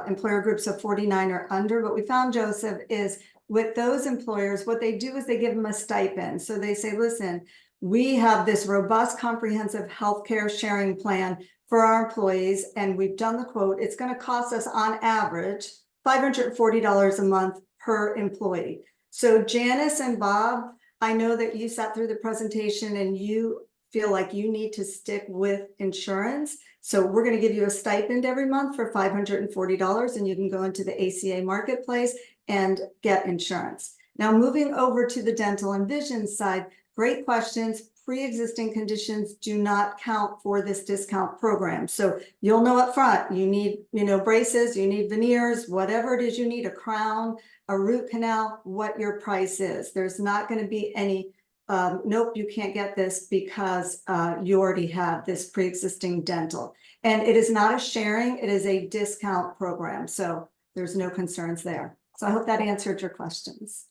employer groups of 49 or under, what we found, Joseph, is with those employers, what they do is they give them a stipend. So they say, listen, we have this robust, comprehensive healthcare sharing plan for our employees, and we've done the quote. It's going to cost us on average $540 a month per employee. So Janice and Bob, I know that you sat through the presentation and you feel like you need to stick with insurance. So we're going to give you a stipend every month for $540, and you can go into the ACA marketplace and get insurance. Now, moving over to the dental and vision side, great questions. Pre-existing conditions do not count for this discount program. So you'll know up front, you need, braces, you need veneers, whatever it is you need, a crown, a root canal, what your price is. There's not going to be any, nope, you can't get this because you already have this pre-existing dental. And it is not a sharing, it is a discount program. So there's no concerns there. So I hope that answered your questions.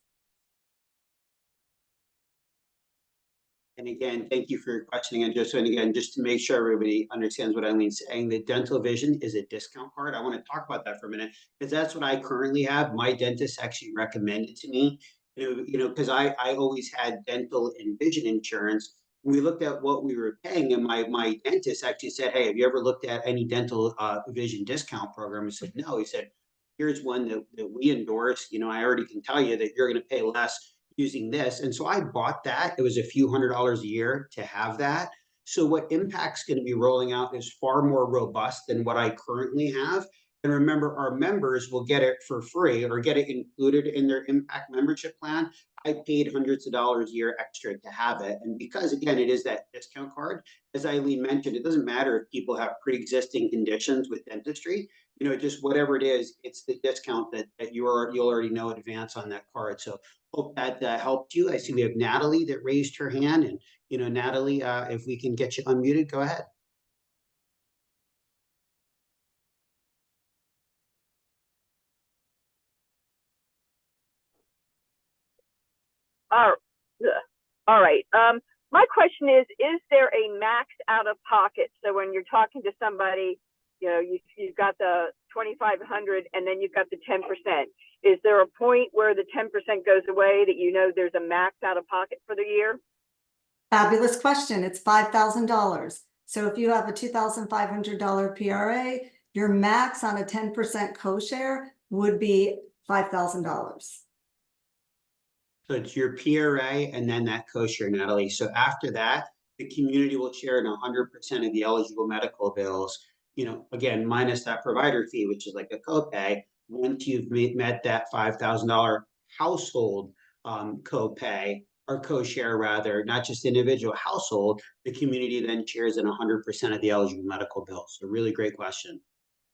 And again, thank you for your questioning. And just to make sure everybody understands what Eileen's saying, the dental vision is a discount card. I want to talk about that for a minute, because that's what I currently have. My dentist actually recommended to me, because I always had dental and vision insurance. We looked at what we were paying, and my dentist actually said, hey, have you ever looked at any dental vision discount program? I said, no. He said, here's one that we endorse. I already can tell you that you're going to pay less using this. And so I bought that. It was a few $100s a year to have that. So what Impact's going to be rolling out is far more robust than what I currently have. And remember, our members will get it for free or get it included in their Impact membership plan. I paid hundreds of dollars a year extra to have it. And because, again, it is that discount card, as Eileen mentioned, it doesn't matter if people have pre-existing conditions with dentistry, just whatever it is, it's the discount that you'll already know in advance on that card. So hope that helped you. I see we have Natalie that raised her hand, and Natalie, if we can get you unmuted, go ahead. All right. My question is there a max out of pocket? So when you're talking to somebody, you've got the 2,500 and then you've got the 10%. Is there a point where the 10% goes away that there's a max out of pocket for the year? Fabulous question. It's $5,000. So if you have a $2,500 PRA, your max on a 10% co-share would be $5,000. So it's your PRA and then that co-share, Natalie. So after that, the community will share in 100% of the eligible medical bills, again, minus that provider fee, which is like a copay. Once you've met that $5,000 household copay or co-share, rather, not just individual household, the community then shares in 100% of the eligible medical bills. So really great question.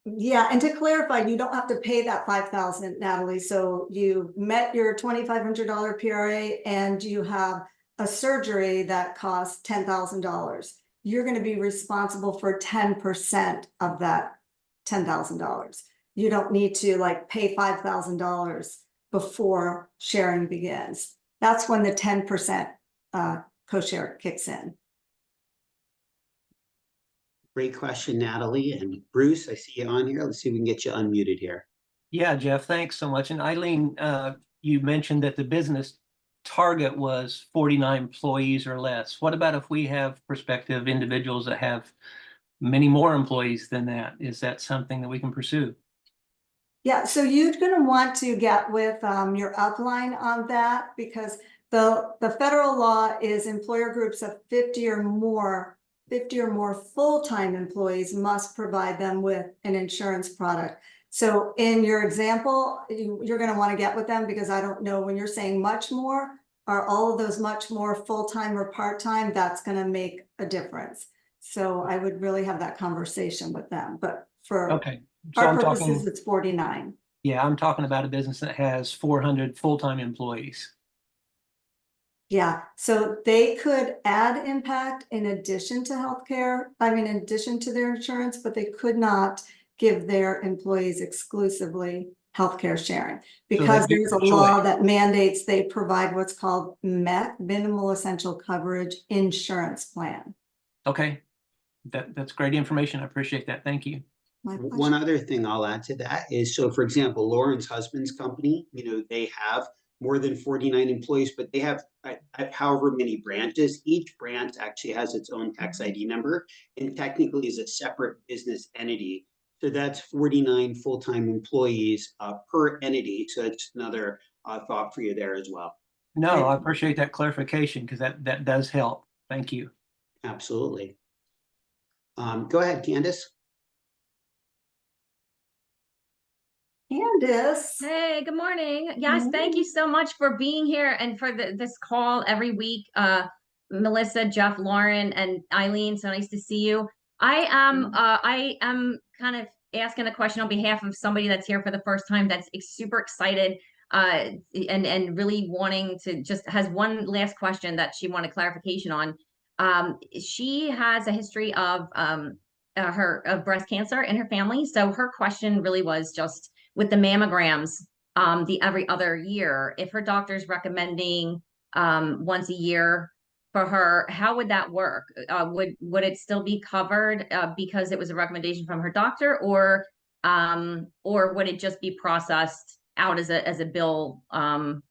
Yeah, and to clarify, you don't have to pay that $5,000, Natalie. So you met your $2,500 PRA and you have a surgery that costs $10,000. You're going to be responsible for 10% of that $10,000. You don't need to pay $5,000 before sharing begins. That's when the 10% co-share kicks in. Great question, Natalie. And Bruce, I see you on here. Let's see if we can get you unmuted here. Yeah, Jeff, thanks so much. And Eileen, you mentioned that the business target was 49 employees or less. What about if we have prospective individuals that have many more employees than that? Is that something that we can pursue? Yeah, so you're going to want to get with your upline on that, because the federal law is employer groups of 50 or more full-time employees must provide them with an insurance product. So in your example, you're going to want to get with them, because I don't know, when you're saying much more, are all of those much more full-time or part-time? That's going to make a difference. So I would really have that conversation with them. But for Okay. So our I'm purposes, talking, it's 49. yeah, I'm talking about a business that has 400 full-time employees. Yeah, so they could add impact in addition to healthcare, in addition to their insurance, but they could not give their employees exclusively healthcare sharing, because they'd be there's a the law choice. that mandates they provide what's called MEC, minimal essential coverage insurance plan. Okay, that's great information. I appreciate that. Thank you. My pleasure. One other thing I'll add to that is, so for example, Lauren's husband's company, they have more than 49 employees, but they have however many branches. Each branch actually has its own tax ID number and technically is a separate business entity. So that's 49 full-time employees per entity. So that's another thought for you there as well. No, I appreciate that clarification, because that does help. Thank you. Absolutely. Go ahead, Candace. Candace. Hey, good morning. Yes, thank you so much for being here and for this call every week. Melissa, Jeff, Lauren, and Eileen, so nice to see you. I am kind of asking a question on behalf of somebody that's here for the first time, that's super excited and really wanting to, just has one last question that she wanted clarification on. She has a history of breast cancer in her family. So her question really was just, with the mammograms, the every other year, if her doctor's recommending once a year for her, how would that work? Would it still be covered because it was a recommendation from her doctor, or would it just be processed out as a bill? How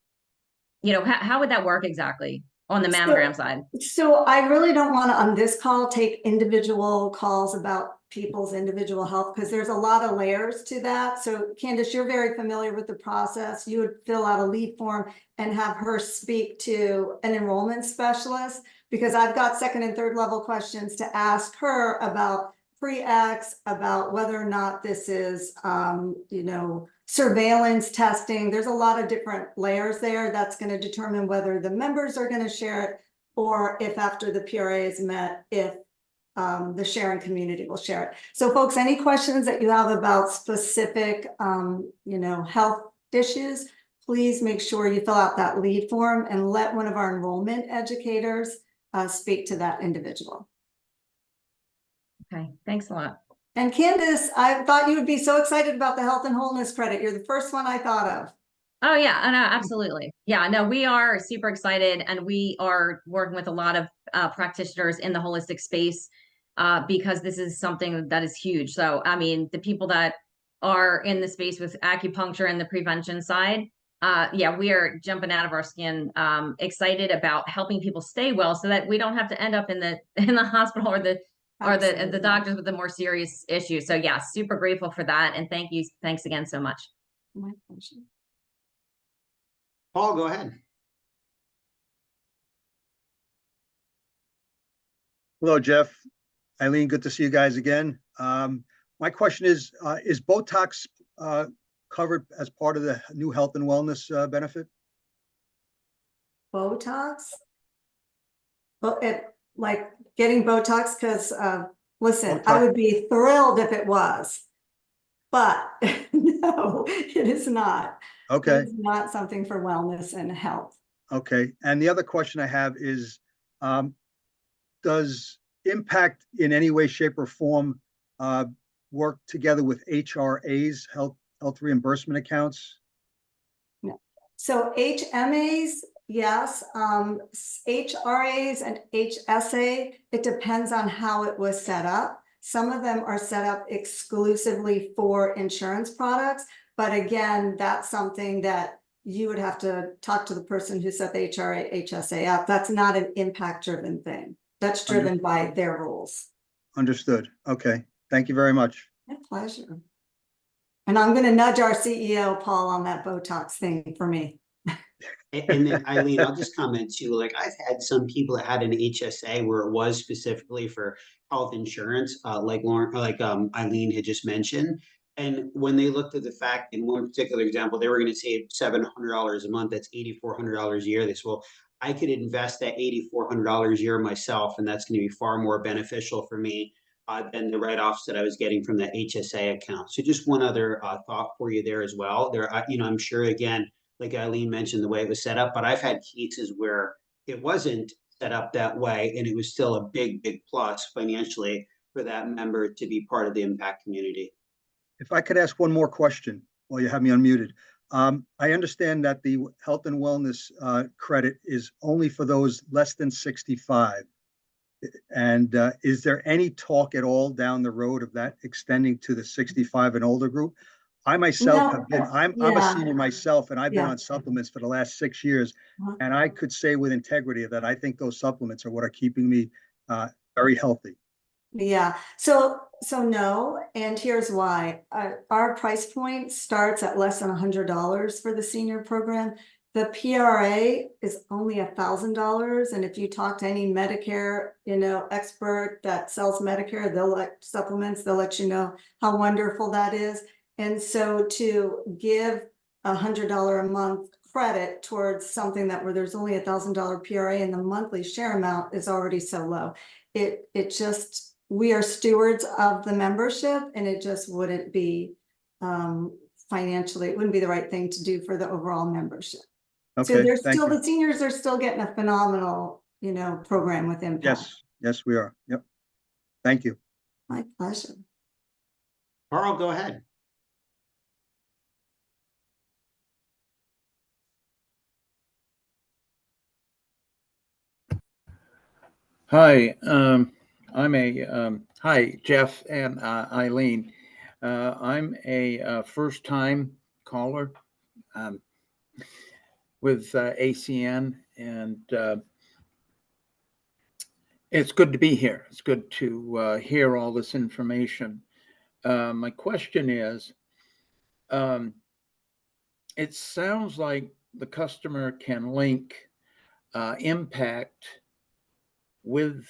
would that work exactly on the mammogram side? So I really don't want to, on this call, take individual calls about people's individual health, because there's a lot of layers to that. So Candace, you're very familiar with the process. You would fill out a lead form and have her speak to an enrollment specialist, because I've got second and third level questions to ask her about pre-X, about whether or not this is, surveillance testing. There's a lot of different layers there. That's going to determine whether the members are going to share it, or if after the PRA is met, if the sharing community will share it. So folks, any questions that you have about specific, health issues, please make sure you fill out that lead form and let one of our enrollment educators speak to that individual. Okay, thanks a lot. And Candace, I thought you would be so excited about the health and wholeness credit. You're the first one I thought of. Oh yeah, no, absolutely. Yeah, no, we are super excited, and we are working with a lot of practitioners in the holistic space because this is something that is huge. So, I mean, the people that are in the space with acupuncture and the prevention side, yeah, we are jumping out of our skin, excited about helping people stay well, so that we don't have to end up in the hospital or the doctors with the more serious issues. So yeah, super grateful for that. And thanks again so much. My pleasure. Paul, go ahead. Hello, Jeff. Eileen, good to see you guys again. My question is Botox covered as part of the new health and wellness benefit? Botox? Well, like getting Botox, because listen, Botox. I would be thrilled if it was, but no, it is not. Okay. It's not something for wellness and health. Okay. And the other question I have is, does Impact in any way, shape, or form work together with HRAs, health reimbursement accounts? No. So HMAs, yes. HRAs and HSA, it depends on how it was set up. Some of them are set up exclusively for insurance products, but again, that's something that you would have to talk to the person who set the HRA, HSA up. That's not an impact-driven thing. That's driven by their rules. Understood. Okay. Thank you very much. My pleasure. And I'm going to nudge our CEO, Paul, on that Botox thing for me. And then Eileen, I'll just comment too, like I've had some people that had an HSA where it was specifically for health insurance, like Lauren, Eileen had just mentioned. And when they looked at the fact, in one particular example, they were going to save $700 a month. That's $8,400 a year. They said, well, I could invest that $8,400 a year myself, and that's going to be far more beneficial for me than the write-offs that I was getting from that HSA account. So just one other thought for you there as well. There, I'm sure again, like Eileen mentioned, the way it was set up, but I've had cases where it wasn't set up that way, and it was still a big, big plus financially for that member to be part of the impact community. If I could ask one more question while you have me unmuted. I understand that the health and wellness credit is only for those less than 65. And is there any talk at all down the road of that extending to the 65 and older group? I myself have been, I'm a senior myself, and I've been on supplements for the last 6 years. And I could say with integrity that I think those supplements are what are keeping me very healthy. Yeah. So no, and here's why. Our price point starts at less than $100 for the senior program. The PRA is only $1,000, and if you talk to any Medicare, expert that sells Medicare, they'll like supplements. They'll let you know how wonderful that is. And so to give $100 a month credit towards something where there's only $1,000 PRA and the monthly share amount is already so low, it just, we are stewards of the membership, and it just wouldn't be financially, it wouldn't be the right thing to do for the overall membership. Okay, so there's still, the seniors are still getting a phenomenal, program with impact. Yes, we are. Yep. Thank you. My pleasure. Carl, go ahead. Hi, hi, Jeff and Eileen. I'm a first-time caller with ACN, and it's good to be here. It's good to hear all this information. My question is, it sounds like the customer can link impact with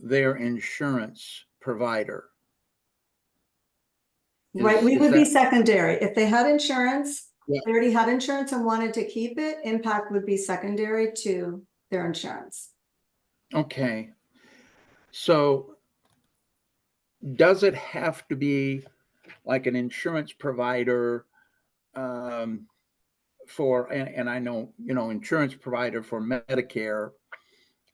their insurance provider. Right, we would be secondary. If they had insurance, they already had insurance and wanted to keep it, impact would be secondary to their insurance. Okay. So does it have to be like an insurance provider for, and I know, insurance provider for Medicare,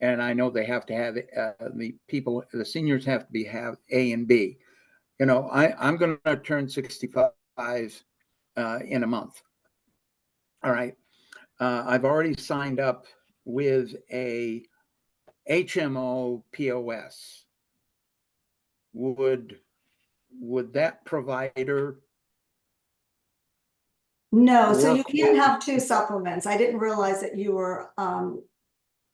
and I know they have to have the seniors have to have A and B. I'm going to turn 65 in a month. All right. I've already signed up with a HMO POS. Would that provider? No, so you can't have two supplements. I didn't realize that you were on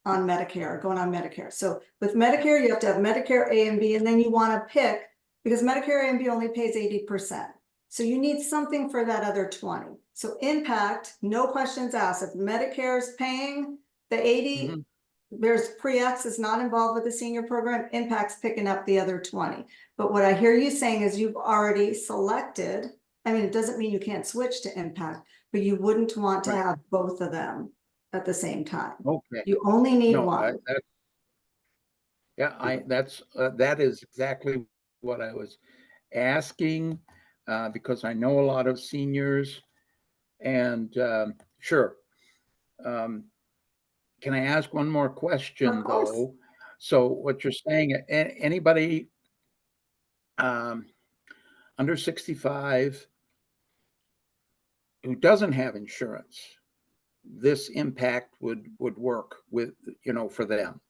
Medicare, going on Medicare. So with Medicare, you have to have Medicare A and B, and then you want to pick, because Medicare A and B only pays 80%. So you need something for that other 20. So impact, no questions asked. If Medicare is paying the 80, there's pre-X is not involved with the senior program, impact's picking up the other 20. But what I hear you saying is you've already selected, I mean, it doesn't mean you can't switch to impact, but you wouldn't want to have both of them at the same time. Okay. You only need one. That is exactly what I was asking, because I know a lot of seniors, and sure. Can I ask one more question though? So what you're saying, anybody under 65 who doesn't have insurance, this impact would work with, for them.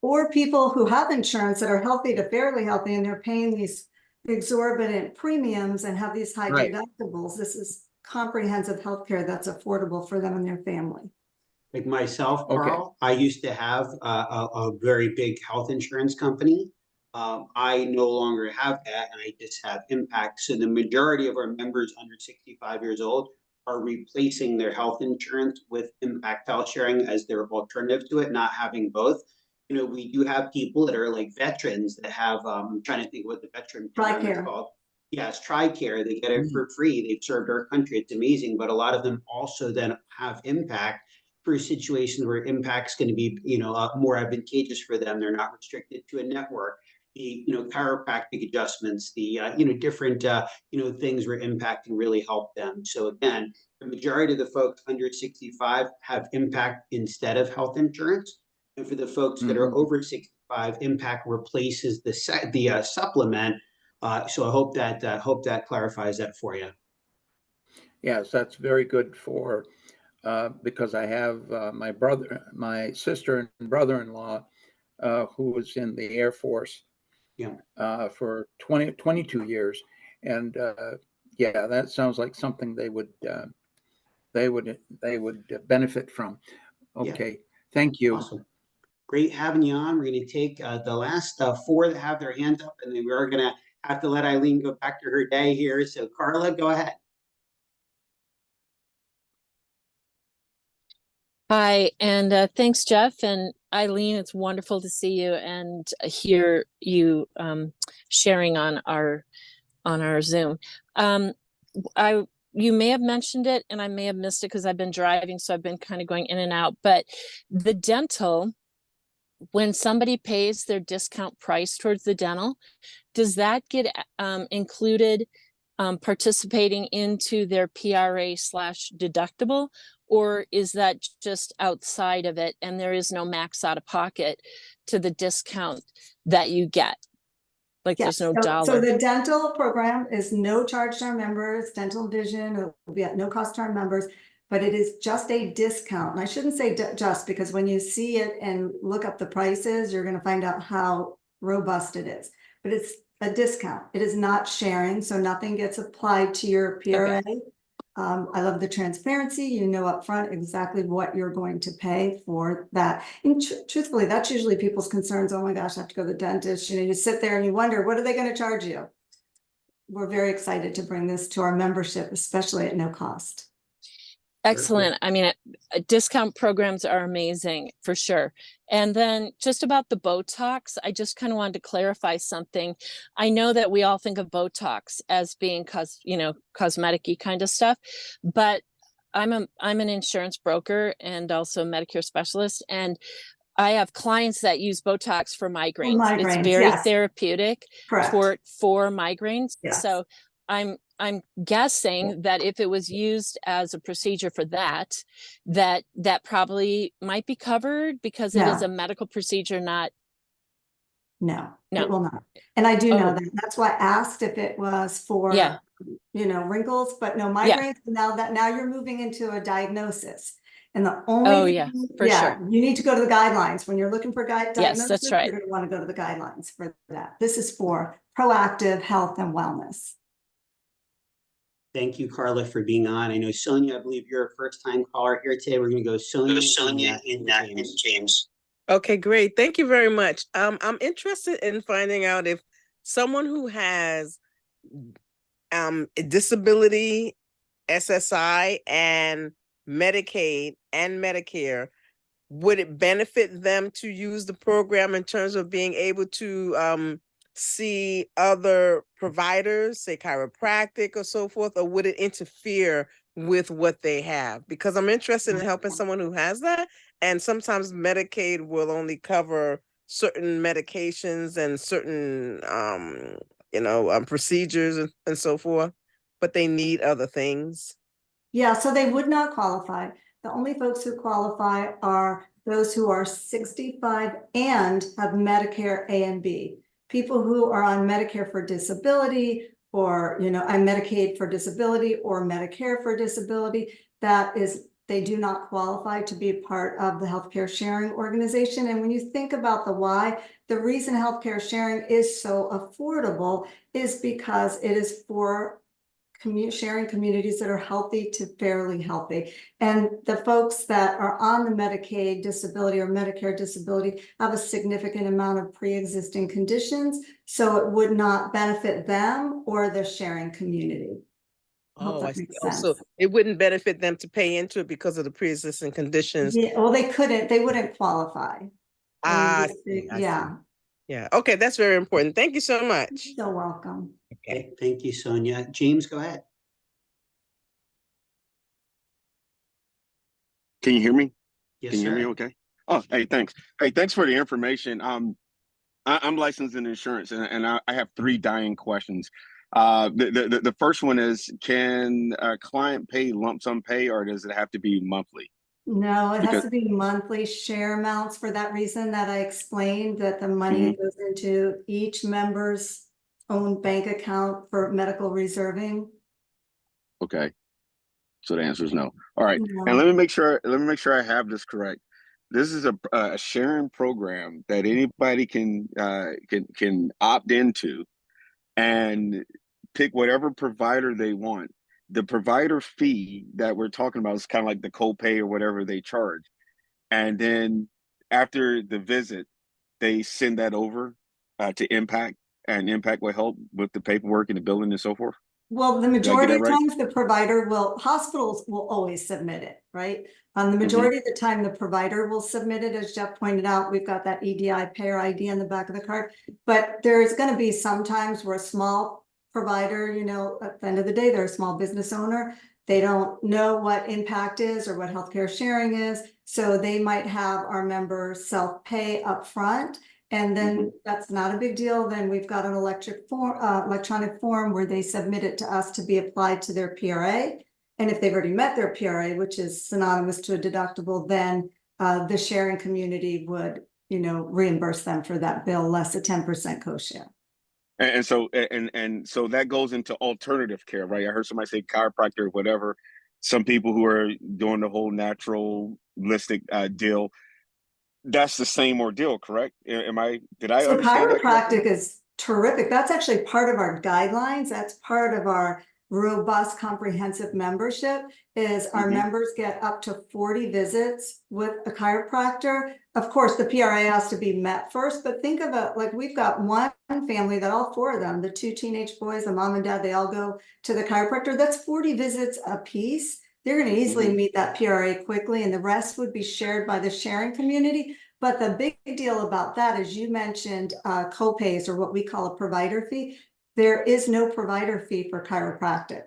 Or people who have insurance that are healthy to fairly healthy, and they're paying these exorbitant premiums and have these high deductibles. This is comprehensive healthcare that's affordable for them and their family. Like myself, Okay. Carl, I used to have a very big health insurance company. I no longer have that, and I just have Impact. So the majority of our members under 65 years old are replacing their health insurance with Impact Health Sharing as their alternative to it, not having both. You know, we do have people that are like veterans that have, I'm trying to think what the veteran program is TRICARE. called. Yes, TRICARE, they get it for free. They've served our country. It's amazing. But a lot of them also then have Impact for situations where Impact's going to be, you know, more advantageous for them. They're not restricted to a network. The, you know, chiropractic adjustments, the, you know, different, you know, things where Impact can really help them. So again, the majority of the folks under 65 have Impact instead of health insurance. And for the folks that are over 65, Impact replaces the supplement. So I hope that clarifies that for you. Yes, that's very good for, because I have my sister and brother-in-law who was in the Air Force for 22 years. And yeah, that sounds like something they would benefit from. Okay, Yeah. thank you. Awesome. Great having you on. We're going to take the last four that have their hands up, and then we're going to have to let Eileen go back to her day here. So Carla, go ahead. Hi, and thanks, Jeff and Eileen. It's wonderful to see you and hear you sharing on our Zoom. You may have mentioned it, and I may have missed it because I've been driving, so I've been kind of going in and out. But the dental, when somebody pays their discount price towards the dental, does that get included participating into their PRA/deductible? Or is that just outside of it and there is no max out of pocket to the discount that you get? Like there's no dollar. So the dental program is no charge to our members, dental vision, it will be at no cost to our members, but it is just a discount. And I shouldn't say just, because when you see it and look up the prices, you're going to find out how robust it is. But it's a discount. It is not sharing, so nothing gets applied to your PRA. Okay. I love the transparency. You know upfront exactly what you're going to pay for that. And truthfully, that's usually people's concerns. Oh my gosh, I have to go to the dentist. You know, you sit there and you wonder, what are they going to charge you? We're very excited to bring this to our membership, especially at no cost. Excellent. I mean, discount programs are amazing for sure. And then just about the Botox, I just kind of wanted to clarify something. I know that we all think of Botox as being cosmetic-y kind of stuff, but I'm an insurance broker and also Medicare specialist, and I have clients that use Botox for migraines. It's very therapeutic for migraines. Yes. So I'm guessing that if it was used as a procedure for that probably might be covered because it is a medical procedure, not. No, it will not. And I do know that. That's why I asked if it was for, wrinkles, but no migraines. Yeah. Now you're moving into a diagnosis. And the only sure. You need to go to the guidelines when you're looking for diagnosis. Yes, that's right. You're going to want to go to the guidelines for that. This is for proactive health and wellness. Thank you, Carla, for being on. I know Sonia, I believe you're a first-time caller here today. We're going to go Sonia and James. Okay, great. Thank you very much. I'm interested in finding out if someone who has disability, SSI, and Medicaid and Medicare, would it benefit them to use the program in terms of being able to see other providers, say chiropractic or so forth, or would it interfere with what they have? Because I'm interested in helping someone who has that. And sometimes Medicaid will only cover certain medications and certain, procedures and so forth, but they need other things. Yeah, so they would not qualify. The only folks who qualify are those who are 65 and have Medicare A and B. People who are on Medicare for disability, or, I'm Medicaid for disability or Medicare for disability, they do not qualify to be part of the healthcare sharing organization. And when you think about the why, the reason healthcare sharing is so affordable is because it is for sharing communities that are healthy to fairly healthy. And the folks that are on the Medicaid disability or Medicare disability have a significant amount of pre-existing conditions, so it would not benefit them or the sharing community. I hope Oh, I that see. makes Oh, sense. so it wouldn't benefit them to pay into it because of the pre-existing conditions. Yeah, well, they wouldn't qualify. I see. Yeah, Yeah. Okay, that's very important. Thank you so much. you're welcome. Okay, thank you, Sonia. James, go ahead. Can you hear me? Yes, Can you hear me sir. okay? Oh, hey, thanks. Hey, thanks for the information. I'm licensed in insurance, and I have three dying questions. The first one is, can a client pay lump sum pay, or does it have to be monthly? No, it has Because to be monthly share amounts for that reason that I explained, that the money goes into each member's own bank account for medical reserving. okay, so the answer is no. All right, and No. let me make sure I have this correct. This is a sharing program that anybody can opt into and pick whatever provider they want. The provider fee that we're talking about is kind of like the copay or whatever they charge. And then after the visit, they send that over to Impact, and Impact will help with the paperwork and the billing and so forth. Well, the Did I get majority that of right? times the provider will, hospitals will always submit it, right? The majority of the time the provider will submit it. As Jeff pointed out, we've got that EDI payer ID on the back of the card, but there's going to be some times where a small provider, you know, at the end of the day, they're a small business owner. They don't know what Impact is or what healthcare sharing is. So they might have our members self-pay up front. And then that's not a big deal. Then we've got an electronic form where they submit it to us to be applied to their PRA. And if they've already met their PRA, which is synonymous to a deductible, then the sharing community would, you know, reimburse them for that bill, less a 10% co-share. And so that goes into alternative care, right? I heard somebody say chiropractor or whatever. Some people who are doing the whole naturalistic deal, that's the same ordeal, correct? Did I So understand that correctly? chiropractic is terrific. That's actually part of our guidelines. That's part of our robust comprehensive membership is our members get up to 40 visits with a chiropractor. Of course, the PRA has to be met first, but think of it like we've got one family that all four of them, the two teenage boys, the mom and dad, they all go to the chiropractor. That's 40 visits a piece. They're going to easily meet that PRA quickly, and the rest would be shared by the sharing community. But the big deal about that is you mentioned copays, or what we call a provider fee. There is no provider fee for chiropractic.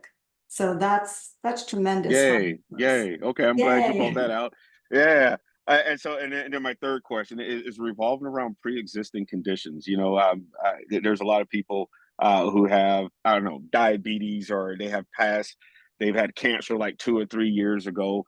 So that's tremendous. Yay. Okay, I'm glad you brought that out. Yeah. And then my third question is revolving around pre-existing conditions. You know, there's a lot of people who have, I don't know, diabetes, or they've had cancer like 2 or 3 years ago.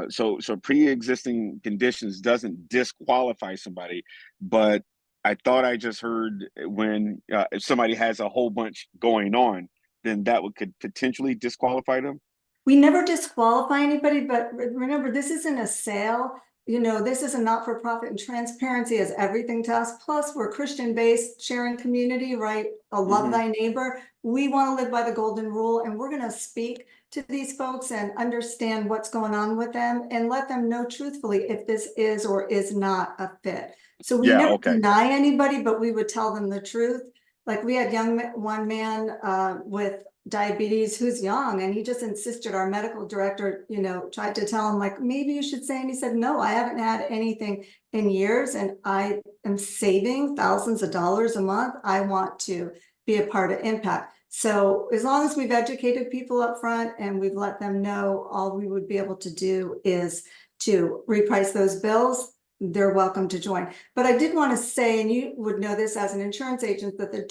So pre-existing conditions doesn't disqualify somebody, but I thought I just heard when if somebody has a whole bunch going on, then could potentially disqualify them. We never disqualify anybody, but remember, this isn't a sale. You know, this is a not-for-profit, and transparency is everything to us. Plus, we're a Christian-based sharing community, right? Love thy neighbor. We want to live by the golden rule, and we're going to speak to these folks and understand what's going on with them and let them know truthfully if this is or is not a fit. So we never deny anybody, but we would tell them the truth. Like we had one man with diabetes who's young, and he just insisted. Our medical director, you know, tried to tell him like, maybe you should say, and he said, no, I haven't had anything in years, and I am saving thousands of dollars a month. I want to be a part of Impact. So as long as we've educated people up front and we've let them know, all we would be able to do is to reprice those bills, they're welcome to join. But I did want to say, and you would know this as an insurance agent, that the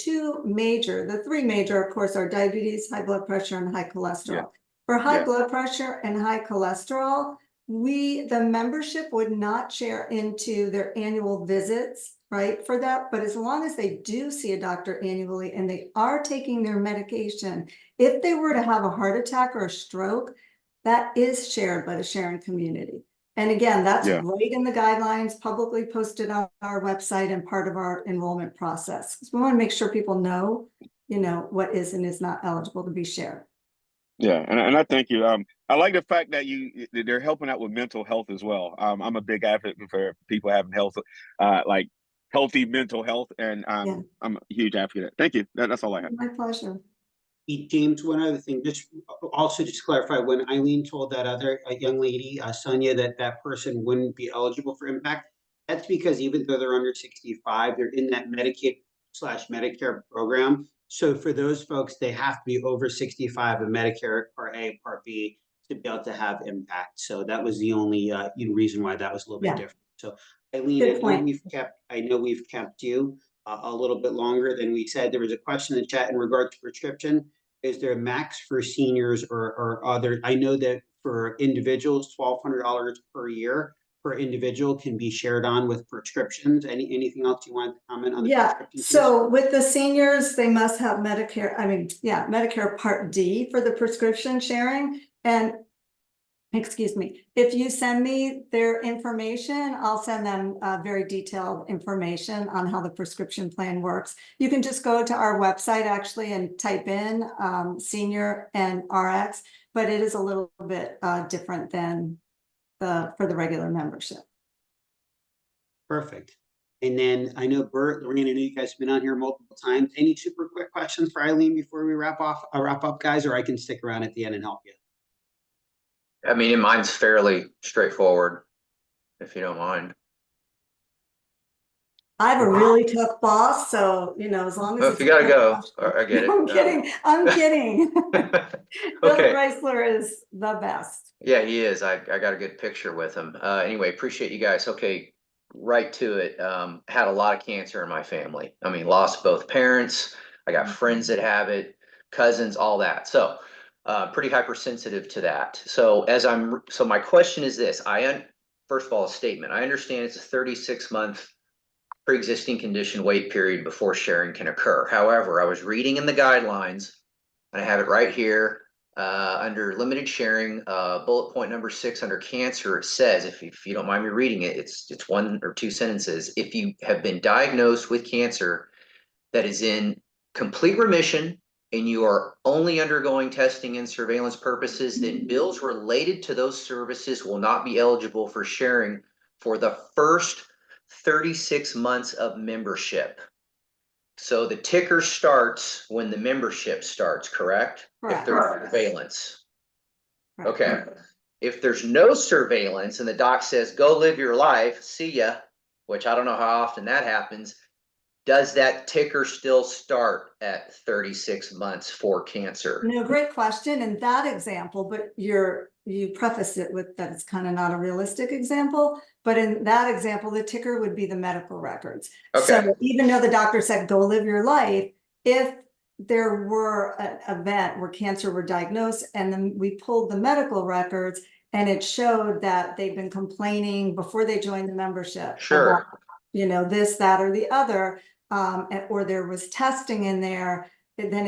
three major, of course, are diabetes, high blood pressure, and high cholesterol. For high blood pressure and high cholesterol, the membership would not share into their annual visits, right, for that. But as long as they do see a doctor annually and they are taking their medication, if they were to have a heart attack or a stroke, that is shared by the sharing community. And again, that's right in the guidelines, publicly posted on our website and part of our enrollment process. So we want to make sure people know, you know, what is and is not eligible to be shared. Yeah, and I thank you. I like the fact that they're helping out with mental health as well. I'm a big advocate for people having health, like healthy mental health, and Yeah. I'm a huge advocate. Thank you. That's all I have. My pleasure. James, one other thing, just to clarify, when Eileen told that other young lady, Sonia, that person wouldn't be eligible for impact, that's because even though they're under 65, they're in that Medicaid/Medicare program. So for those folks, they have to be over 65 in Medicare Part A, Part B to be able to have impact. So that was the only reason why that was a little bit different. So Eileen, Good point. I know we've kept you a little bit longer than we said. There was a question in the chat in regard to prescription. Is there a max for seniors or other? I know that for individuals, $1,200 per year per individual can be shared on with prescriptions. Anything else you want to comment on? So with the seniors, they must have Medicare. Medicare Part D for the prescription sharing. And excuse me, if you send me their information, I'll send them very detailed information on how the prescription plan works. You can just go to our website actually and type in senior and RX, but it is a little bit different than for the regular membership. Perfect. And then I know Bert, Lorraine, I know you guys have been on here multiple times. Any super quick questions for Eileen before we wrap up, guys, or I can stick around at the end and help you? I mean, mine's fairly straightforward, if you don't mind. I have a really tough boss, so as long as if you gotta go, I get it. I'm kidding. I'm kidding. Okay. Bill Chrysler is the best. Yeah, he is. I got a good picture with him. Anyway, appreciate you guys. Okay, right to it. Had a lot of cancer in my family. I mean, lost both parents. I got friends that have it, cousins, all that. So pretty hypersensitive to that. So my question is this. First of all, a statement. I understand it's a 36-month pre-existing condition wait period before sharing can occur. However, I was reading in the guidelines, and I have it right here, under limited sharing, bullet point number 6 under cancer, it says, if you don't mind me reading it, it's 1 or 2 sentences. If you have been diagnosed with cancer that is in complete remission and you are only undergoing testing and surveillance purposes, then bills related to those services will not be eligible for sharing for the first 36 months of membership. So the ticker starts when the membership starts, correct? Correct. If there's surveillance. Right. Okay. If there's no surveillance and the doc says, go live your life, see ya, which I don't know how often that happens, does that ticker still start at 36 months for cancer? No, great question. In that example, but you preface it with that it's kind of not a realistic example, but in that example, the ticker would be the medical records. Okay. So even though the doctor said, go live your life, if there were an event where cancer were diagnosed and then we pulled the medical records and it showed that they've been complaining before they joined the membership. Sure. About, this, that, or the other, or there was testing in there, then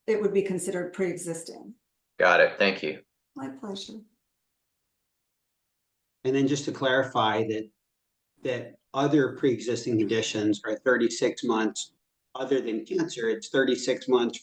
it would be considered pre-existing. Got it. Thank you. My pleasure. And then just to clarify that other pre-existing conditions are 36 months. Other than cancer, it's 36 months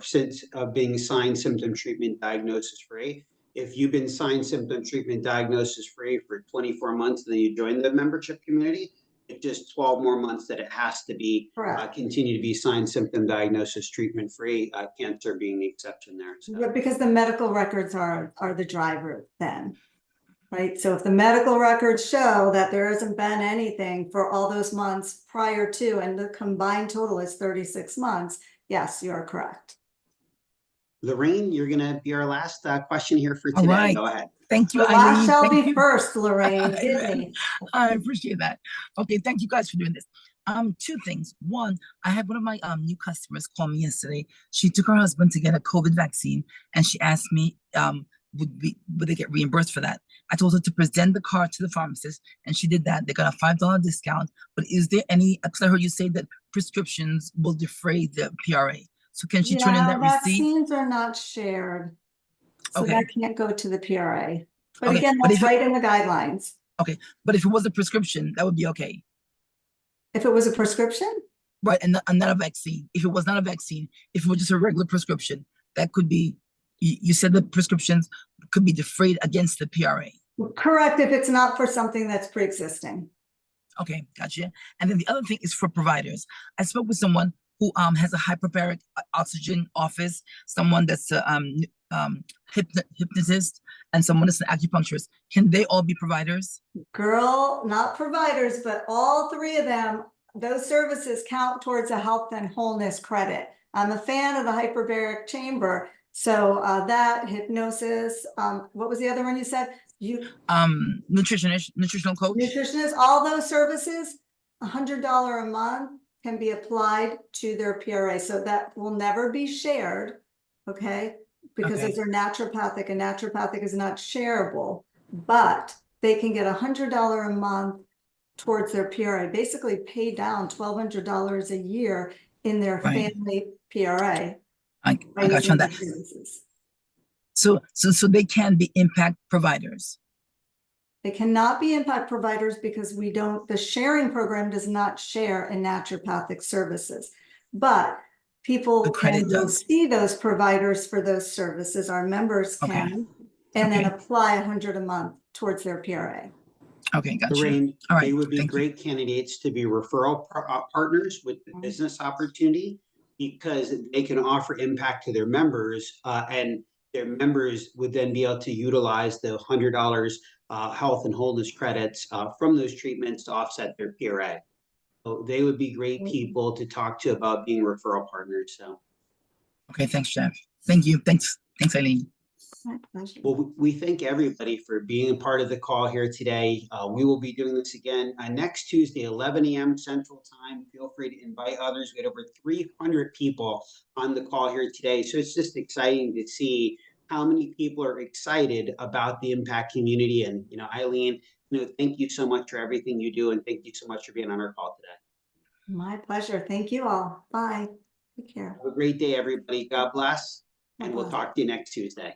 since being assigned symptom treatment diagnosis free. If you've been assigned symptom treatment diagnosis free for 24 months and then you join the membership community, it's just 12 more months that it has to be continue to be assigned symptom diagnosis treatment free, cancer being the exception there. So. Yeah, because the medical records are the driver then, right? So if the medical records show that there hasn't been anything for all those months prior to, and the combined total is 36 months, yes, you are correct. Lorraine, you're going to be our last question here for today. All right. Go ahead. Thank you, The last Eileen. shall be first, Lorraine. Hit me. I appreciate that. Okay, thank you guys for doing this. 2 things. One, I had one of my new customers call me yesterday. She took her husband to get a COVID vaccine, and she asked me, would they get reimbursed for that? I told her to present the card to the pharmacist, and she did that. They got a $5 discount. But is there any? Because I heard you say that prescriptions will defray the PRA. So can she turn in that receipt? Vaccines are not shared. So Okay. that can't go to the PRA. But Okay, again, but that's if right in the guidelines. Okay, but if it was a prescription, that would be okay. If it was a prescription? Right, and not a vaccine. If it was not a vaccine, if it was just a regular prescription, that could be you said the prescriptions could be defrayed against the PRA. Correct, if it's not for something that's pre-existing. Okay, gotcha. And then the other thing is for providers. I spoke with someone who has a hyperbaric oxygen office, someone that's a hypnotist, and someone that's an acupuncturist. Can they all be providers? Girl, not providers, but all three of them, those services count towards a health and wholeness credit. I'm a fan of the hyperbaric chamber. So that hypnosis, what was the other one you said? Nutritional coach. Nutritionist, all those services, $100 a month can be applied to their PRA. So that will never be shared, okay? Because those are naturopathic, and naturopathic is not shareable, but they can get $100 a month towards their PRA, basically pay down $1,200 a year in their family PRA. I got you on that. So they can be impact providers. They cannot be impact providers because the sharing program does not share in naturopathic services, but people can go see those providers for those services. Our members can, and then apply $100 a month towards their PRA. Okay, gotcha. Lorraine, all right, they would be great candidates to be referral partners with the business opportunity, because they can offer impact to their members, and their members would then be able to utilize the $100 health and wholeness credits from those treatments to offset their PRA. So they would be great people to talk to about being referral partners. So, okay, thanks, Jeff. Thank you. Thanks, Eileen. My pleasure. Well, we thank everybody for being a part of the call here today. We will be doing this again next Tuesday, 11 a.m. Central Time. Feel free to invite others. We had over 300 people on the call here today. So it's just exciting to see how many people are excited about the impact community. And, Eileen, thank you so much for everything you do. And thank you so much for being on our call today. My pleasure. Thank you all. Bye. Take care. Have a great day, everybody. God bless. And we'll talk to you next Tuesday.